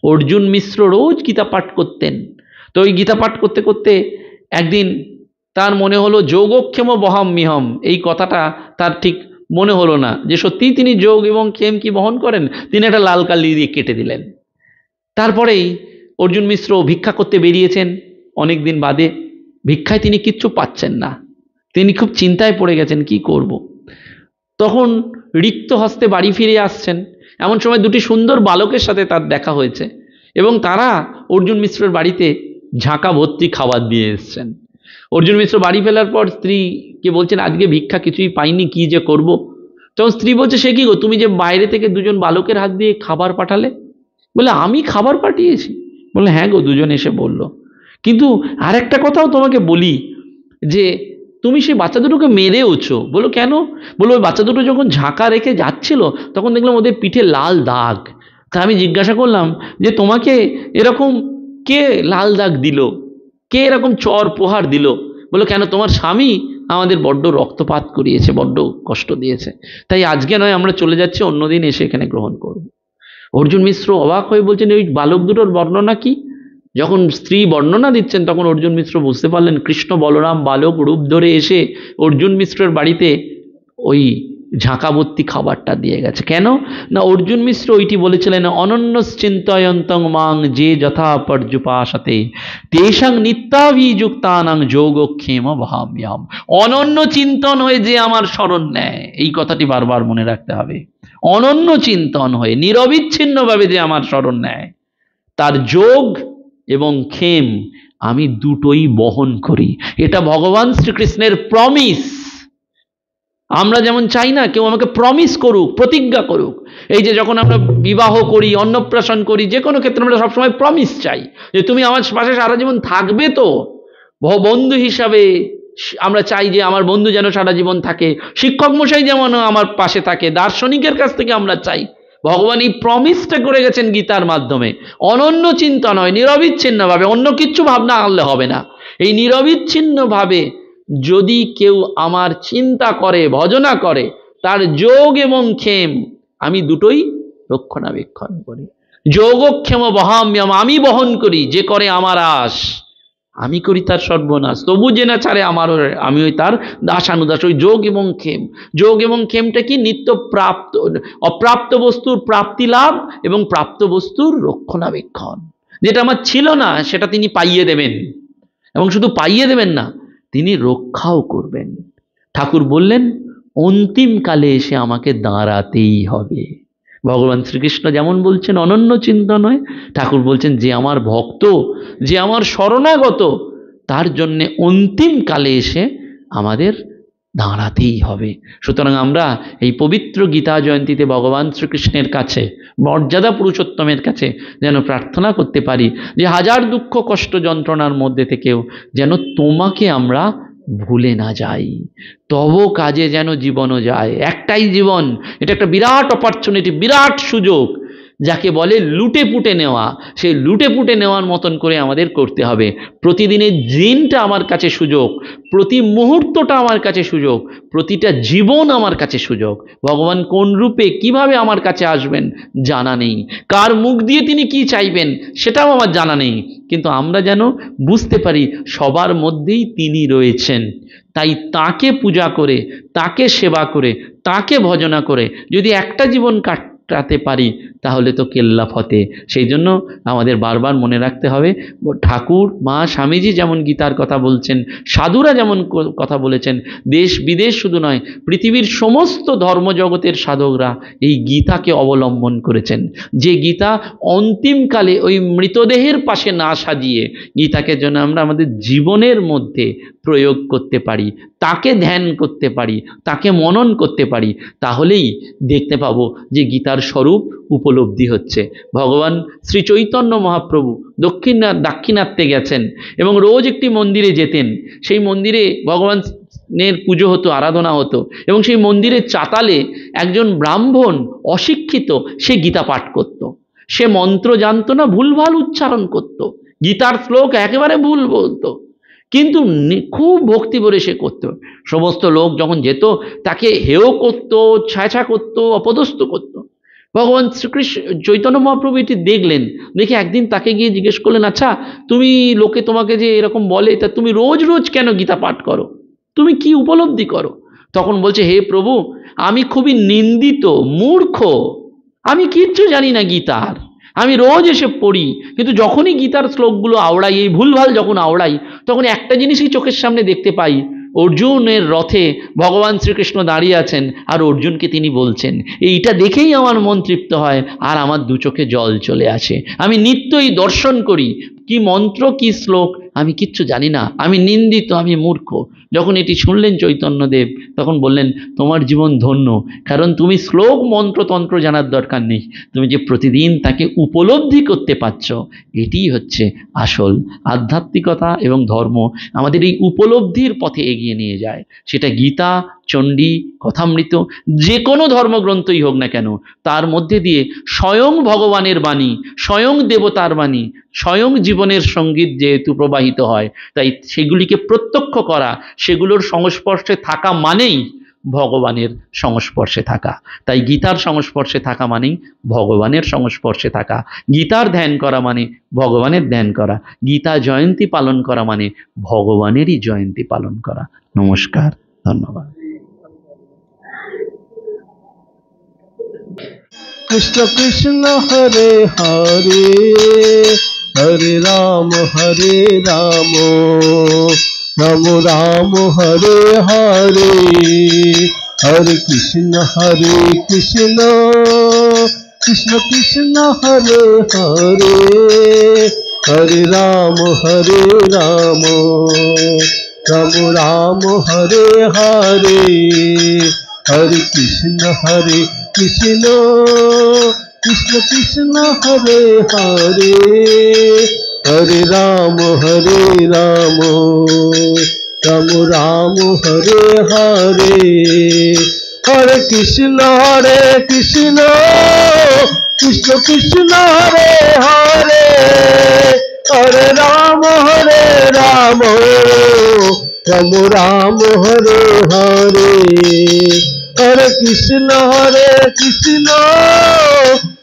অর্জুন মিশ্র রোজ গীতা পাঠ করতেন। তো ওই গীতা পাঠ করতে করতে একদিন তার মনে হলো যোগক্ষেম বহাম্যহম, এই কথাটা তার ঠিক মনে হলো না যে সত্যিই তিনি যোগ এবং ক্ষেম কি বহন করেন। তিনি একটা লাল কালি দিয়ে কেটে দিলেন। তারপরেই অর্জুন মিশ্র ভিক্ষা করতে বেরিয়েছেন। অনেক দিন বাদে ভিক্ষায় তিনি কিচ্ছু পাচ্ছেন না, তিনি খুব চিন্তায় পড়ে গেছেন কি করব। তখন রিক্ত হস্তে বাড়ি ফিরে আসছেন, এমন সময় দুটি সুন্দর বালকের সাথে তার দেখা হয়েছে এবং তারা অর্জুন মিশ্রের বাড়িতে ঝাঁকা ভর্তি খাবার দিয়ে এসছেন। অর্জুন মিশ্র বাড়ি ফেরার পর স্ত্রীকে বলছেন আজকে ভিক্ষা কিছুই পাইনি, কি যে করব। তখন স্ত্রী বলছে সে কি গো, তুমি যে বাইরে থেকে দুজন বালকের হাত দিয়ে খাবার পাঠালে? বলে আমি খাবার পাঠিয়েছি? বলে হ্যাঁ গো, দুজন এসে বলল। কিন্তু আরেকটা কথাও তোমাকে বলি যে তুমি সেই বাচ্চা দুটোকে মেরেওছো। বলো কেন? বলো ওই বাচ্চা দুটো যখন ঝাঁকা রেখে যাচ্ছিল তখন দেখলাম ওদের পিঠে লাল দাগ। তা আমি জিজ্ঞাসা করলাম যে তোমাকে এরকম কে লাল দাগ দিল, কে এরকম চর প্রহার দিল? বলো কেন, তোমার স্বামী আমাদের বড্ড রক্তপাত করিয়েছে, বড্ড কষ্ট দিয়েছে, তাই আজকে নয় আমরা চলে যাচ্ছি, অন্যদিন এসে এখানে গ্রহণ করব। অর্জুন মিশ্র অবাক হয়ে বলছেন ওই বালক দুটোর বর্ণনা কি? যখন স্ত্রী বর্ণনা দিচ্ছেন তখন অর্জুন মিশ্র বুঝতে পারলেন কৃষ্ণ বলরাম বালক রূপ ধরে এসে অর্জুন মিশ্রের বাড়িতে ওই ঝাঁকাবর্তী খাবারটা দিয়ে গেছে। কেন না, অর্জুন মিশ্র ওইটি বলেছিলেন, অনন্য চিন্তয়ন্তং মাং যে যথা পর্যুপাসতে তেষাং নিত্যাভিযুক্তানাং যোগক্ষেম ভাম্যাম। অনন্য চিন্তন হয়ে যে আমার শরণ নেয়, এই কথাটি বারবার মনে রাখতে হবে। অনন্য চিন্তন হয়ে নিরবিচ্ছিন্নভাবে যে আমার শরণ নেয়, তার যোগ এবং ক্ষেম আমি দুটোই বহন করি। এটা ভগবান শ্রীকৃষ্ণের প্রমিস। আমরা যেমন চাই না কেউ আমাকে প্রমিস করুক, প্রতিজ্ঞা করুক। এই যে যখন আমরা বিবাহ করি, অন্নপ্রাশন করি, যে কোনো ক্ষেত্রে আমরা সবসময় প্রমিস চাই যে তুমি আমার পাশে সারা জীবন থাকবে। তো বন্ধু হিসাবে আমরা চাই যে আমার বন্ধু যেন সারা জীবন থাকে, শিক্ষক মশাই যেমন আমার পাশে থাকে, দার্শনিকের কাছ থেকে আমরা চাই। ভগবান এই প্রমিসটা করে গেছেন গীতার মাধ্যমে। অনন্য চিন্তা নয়, নিরবিচ্ছিন্নভাবে, অন্য কিচ্ছু ভাবনা আনলে হবে না। এই নিরবিচ্ছিন্নভাবে যদি কেউ আমার চিন্তা করে, ভজনা করে, তার যোগ এবং ক্ষেম আমি দুটোই রক্ষণাবেক্ষণ করি। যোগক্ষেম বহাম্যম, আমি বহন করি। যে করে আমার আশ, আমি করি তার সর্বনাশ। তবু যে না ছাড়ে আমার, আমি ওই তার দাসানুদাস। ওই যোগ এবং ক্ষেম, যোগ এবং ক্ষেমটা কি? নিত্য প্রাপ্ত, অপ্রাপ্ত বস্তুর প্রাপ্তি লাভ এবং প্রাপ্ত বস্তুর রক্ষণাবেক্ষণ। যেটা আমার ছিল না সেটা তিনি পাইয়ে দেবেন, এবং শুধু পাইয়ে দেবেন না, তিনি রক্ষাও করবেন। ঠাকুর বললেন অন্তিমকালে এসে আমাকে দাঁড়াতেই হবে। ভগবান শ্রীকৃষ্ণ যেমন বলছেন অনন্য চিন্তন নয়, ঠাকুর বলছেন যে আমার ভক্ত, যে আমার শরণাগত, তার জন্যে অন্তিমকালে এসে আমাদের দাঁড়াতেই হবে। সুতরাং আমরা এই পবিত্র গীতা জয়ন্তীতে ভগবান শ্রীকৃষ্ণের কাছে, মর্যাদা পুরুষোত্তমের কাছে যেন প্রার্থনা করতে পারি যে হাজার দুঃখ কষ্ট যন্ত্রণার মধ্যে থেকেও যেন তোমাকে আমরা ভুলে না যাই, তব কাজে যেন জীবনও যায়। একটাই জীবন, এটা একটা বিরাট অপরচুনিটি, বিরাট সুযোগ, যাকে বলে লুটে পুটে নেওয়া। সেই লুটে পুটে নেওয়ার মতন করে আমাদের করতে হবে। প্রতিদিনের দিনটা আমার কাছে সুযোগ, প্রতি মুহূর্তটা আমার কাছে সুযোগ, প্রতিটা জীবন আমার কাছে সুযোগ। ভগবান কোন রূপে কিভাবে আমার কাছে আসবেন জানা নেই, কার মুখ দিয়ে তিনি কি চাইবেন সেটাও আমার জানা নেই, কিন্তু আমরা যেন বুঝতে পারি সবার মধ্যেই তিনি রয়েছেন। তাই তাকে পূজা করে, তাকে সেবা করে, তাকে ভজনা করে যদি একটা জীবন কাটাতে পারি তাহলে তো কেল্লা ফতে। সেই জন্য আমাদের বারবার মনে রাখতে হবে, ঠাকুর মা স্বামীজি যেমন গীতার কথা বলছেন, সাধুরা যেমন কথা বলেছেন, দেশ বিদেশ শুধু নয়, পৃথিবীর সমস্ত ধর্মজগতের সাধকরা এই গীতাকে অবলম্বন করেছেন। যে গীতা অন্তিমকালে ওই মৃতদেহের পাশে না সাজিয়ে গীতাকে যেন আমরা আমাদের জীবনের মধ্যে প্রয়োগ করতে পারি, তাকে ধ্যান করতে পারি, তাকে মনন করতে পারি, তাহলেই দেখতে পাবো যে গীতার স্বরূপ উপলব্ধি হচ্ছে। ভগবান শ্রী চৈতন্য মহাপ্রভু দাক্ষিণাত্যে গেছেন এবং রোজ একটি মন্দিরে যেতেন। সেই মন্দিরে ভগবানের পুজো হতো, আরাধনা হতো, এবং সেই মন্দিরের চাতালে একজন ব্রাহ্মণ অশিক্ষিত সে গীতা পাঠ করত। সে মন্ত্র জানত না, ভুলভাল উচ্চারণ করত, গীতার শ্লোক একেবারে ভুল বলতো, কিন্তু খুব ভক্তি ভরে সে করত। সমস্ত লোক যখন যেত তাকে হেয় করত, ছায়া করত, অপদস্থ করত। ভগবান শ্রীকৃষ্ণ চৈতন্য মহাপ্রভু এটি দেখলেন, দেখে একদিন তাকে গিয়ে জিজ্ঞেস করলেন, আচ্ছা তুমি, লোকে তোমাকে যে এরকম বলে, তা তুমি রোজ রোজ কেন গীতা পাঠ করো, তুমি কি উপলব্ধি করো? তখন বলছে, হে প্রভু, আমি খুবই নিন্দিত, মূর্খ, আমি কিচ্ছু জানি না গীতার, আমি রোজ এসে পড়ি, কিন্তু যখনই গীতার শ্লোকগুলো আওড়াই, এই ভুলভাল যখন আওড়াই, তখন একটা জিনিসই চোখের সামনে দেখতে পাই, অর্জুনের রথে ভগবান শ্রীকৃষ্ণ দাঁড়িয়ে আছেন আর অর্জুনকে তিনি বলছেন। এইটা দেখেই আমার মন তৃপ্ত হয় আর আমার দু চোখে জল চলে আসে। আমি নিত্যই দর্শন করি, কি মন্ত্র কি শ্লোক আমি কিচ্ছু জানি না, আমি নিন্দিত, আমি মূর্খ। যখন এটি শুনলেন চৈতন্যদেব তখন বললেন, তোমার জীবন ধন্য, কারণ তুমি শ্লোক মন্ত্রতন্ত্র জানার দরকার নেই, তুমি যে প্রতিদিন তাকে উপলব্ধি করতে পারছ, এটিই হচ্ছে আসল আধ্যাত্মিকতা। এবং ধর্ম আমাদের এই উপলব্ধির পথে এগিয়ে নিয়ে যায়। সেটা গীতা, চণ্ডী, কথামৃত, যে কোনো ধর্মগ্রন্থই হোক না কেন, তার মধ্যে দিয়ে স্বয়ং ভগবানের বাণী, স্বয়ং দেবতার বাণী, স্বয়ং জীবনের সঙ্গীত যেহেতু প্রবাহিত হয়, তাই সেগুলিকে প্রত্যক্ষ করা, সেগুলোর সংস্পর্শে থাকা মানেই ভগবানের সংস্পর্শে থাকা। তাই গীতার সংস্পর্শে থাকা মানেই ভগবানের সংস্পর্শে থাকা, গীতার ধ্যান করা মানে ভগবানের ধ্যান করা, গীতা জয়ন্তী পালন করা মানে ভগবানেরই জয়ন্তী পালন করা। নমস্কার, ধন্যবাদ। कृष्ण कृष्ण हरे हरे हरे राम राम राम हरे हरे हरे कृष्ण कृष्ण कृष्ण हरे हरे हरे राम राम हरे हरे हरे कृष्ण कृष्ण कृष्ण हरे हरे हरे राम राम हरे हरे हरे कृष्ण कृष्ण कृष्ण हरे हरे हरे राम राम हरे हरे हरे कृष्ण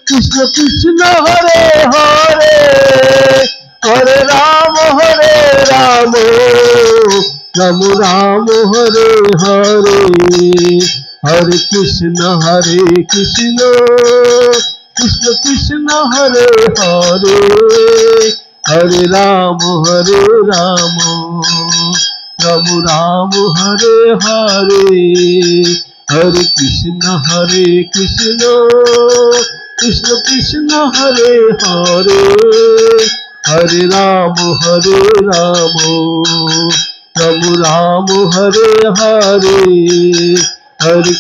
कृष्ण कृष्ण हरे हरे हरे राम राम हरे हरे हरे कृष्ण कृष्ण हरे हरे हरे राम राम हरे हरे हरे कृष्ण कृष्ण हरे हरे हरे राम राम हरे हरे हरे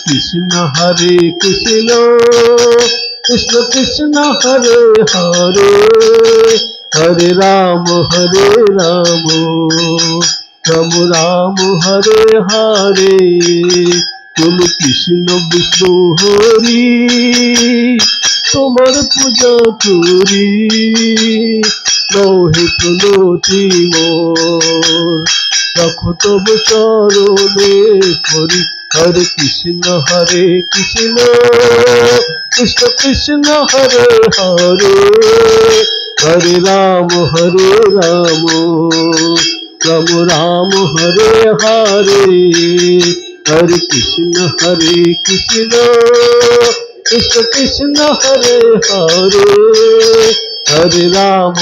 कृष्ण कृष्ण हरे हरे हरे राम राम हरे हरे तुम कृष्ण विष्णु हरि तुम्हार पूजा करी नहे प्रणति मोर रखो तब चरणे परि हरे कृष्ण कृष्ण हरे हरे हरे राम राम हरे हरे हरे कृष्ण कृष्ण हरे हरे हरे राम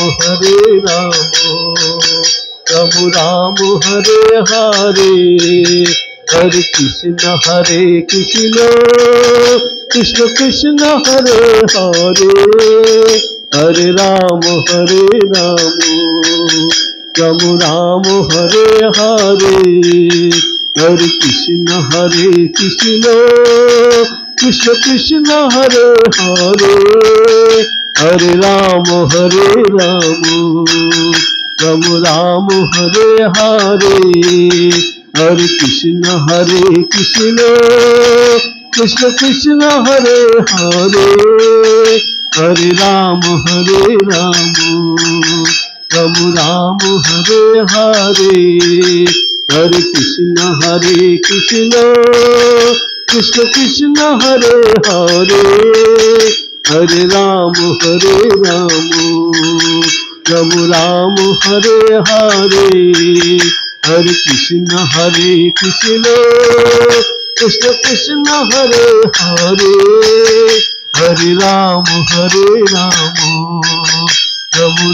राम हरे हरे हरे कृष्ण कृष्ण हरे हरे हरे राम राम हरे हरे हरे कृष्ण कृष्ण हरे हरे हरे राम राम हरे हरे हरे कृष्ण कृष्ण हरे हरे हरे राम राम हरे हरे हरे कृष्ण कृष्ण हरे हरे हरे राम राम हरे हरे हरे कृष्ण कृष्ण हरे हरे हरे राम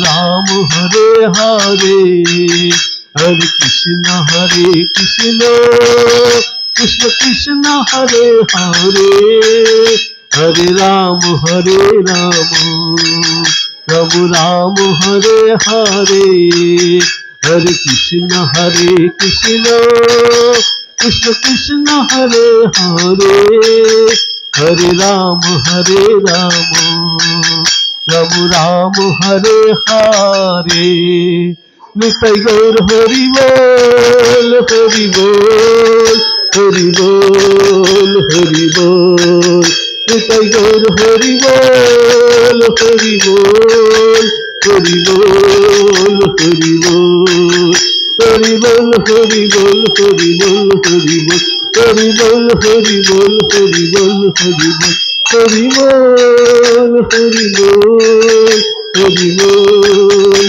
राम हरे हरे हरे कृष्ण कृष्ण हरे हरे हरे राम राम हरे हरे हरे कृष्ण कृष्ण हरे हरे हरे राम राम हरे हरे निताई गौर हरि बोल हरि बोल हरि बोल हरि बोल निताई गौर हरि बोल हरि बोल हरि बोल हरि बोल हरि बोल हरि बोल हरि बोल हरि बोल हरि बोल हरि बोल हरि बोल हरि बोल हरि बोल हरि बोल हरि बोल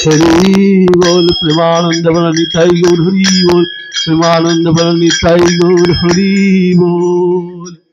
हरि बोल प्रेमानंद बल निताई गौर हरि बोल प्रेमानंद बल निताई गौर हरि बोल।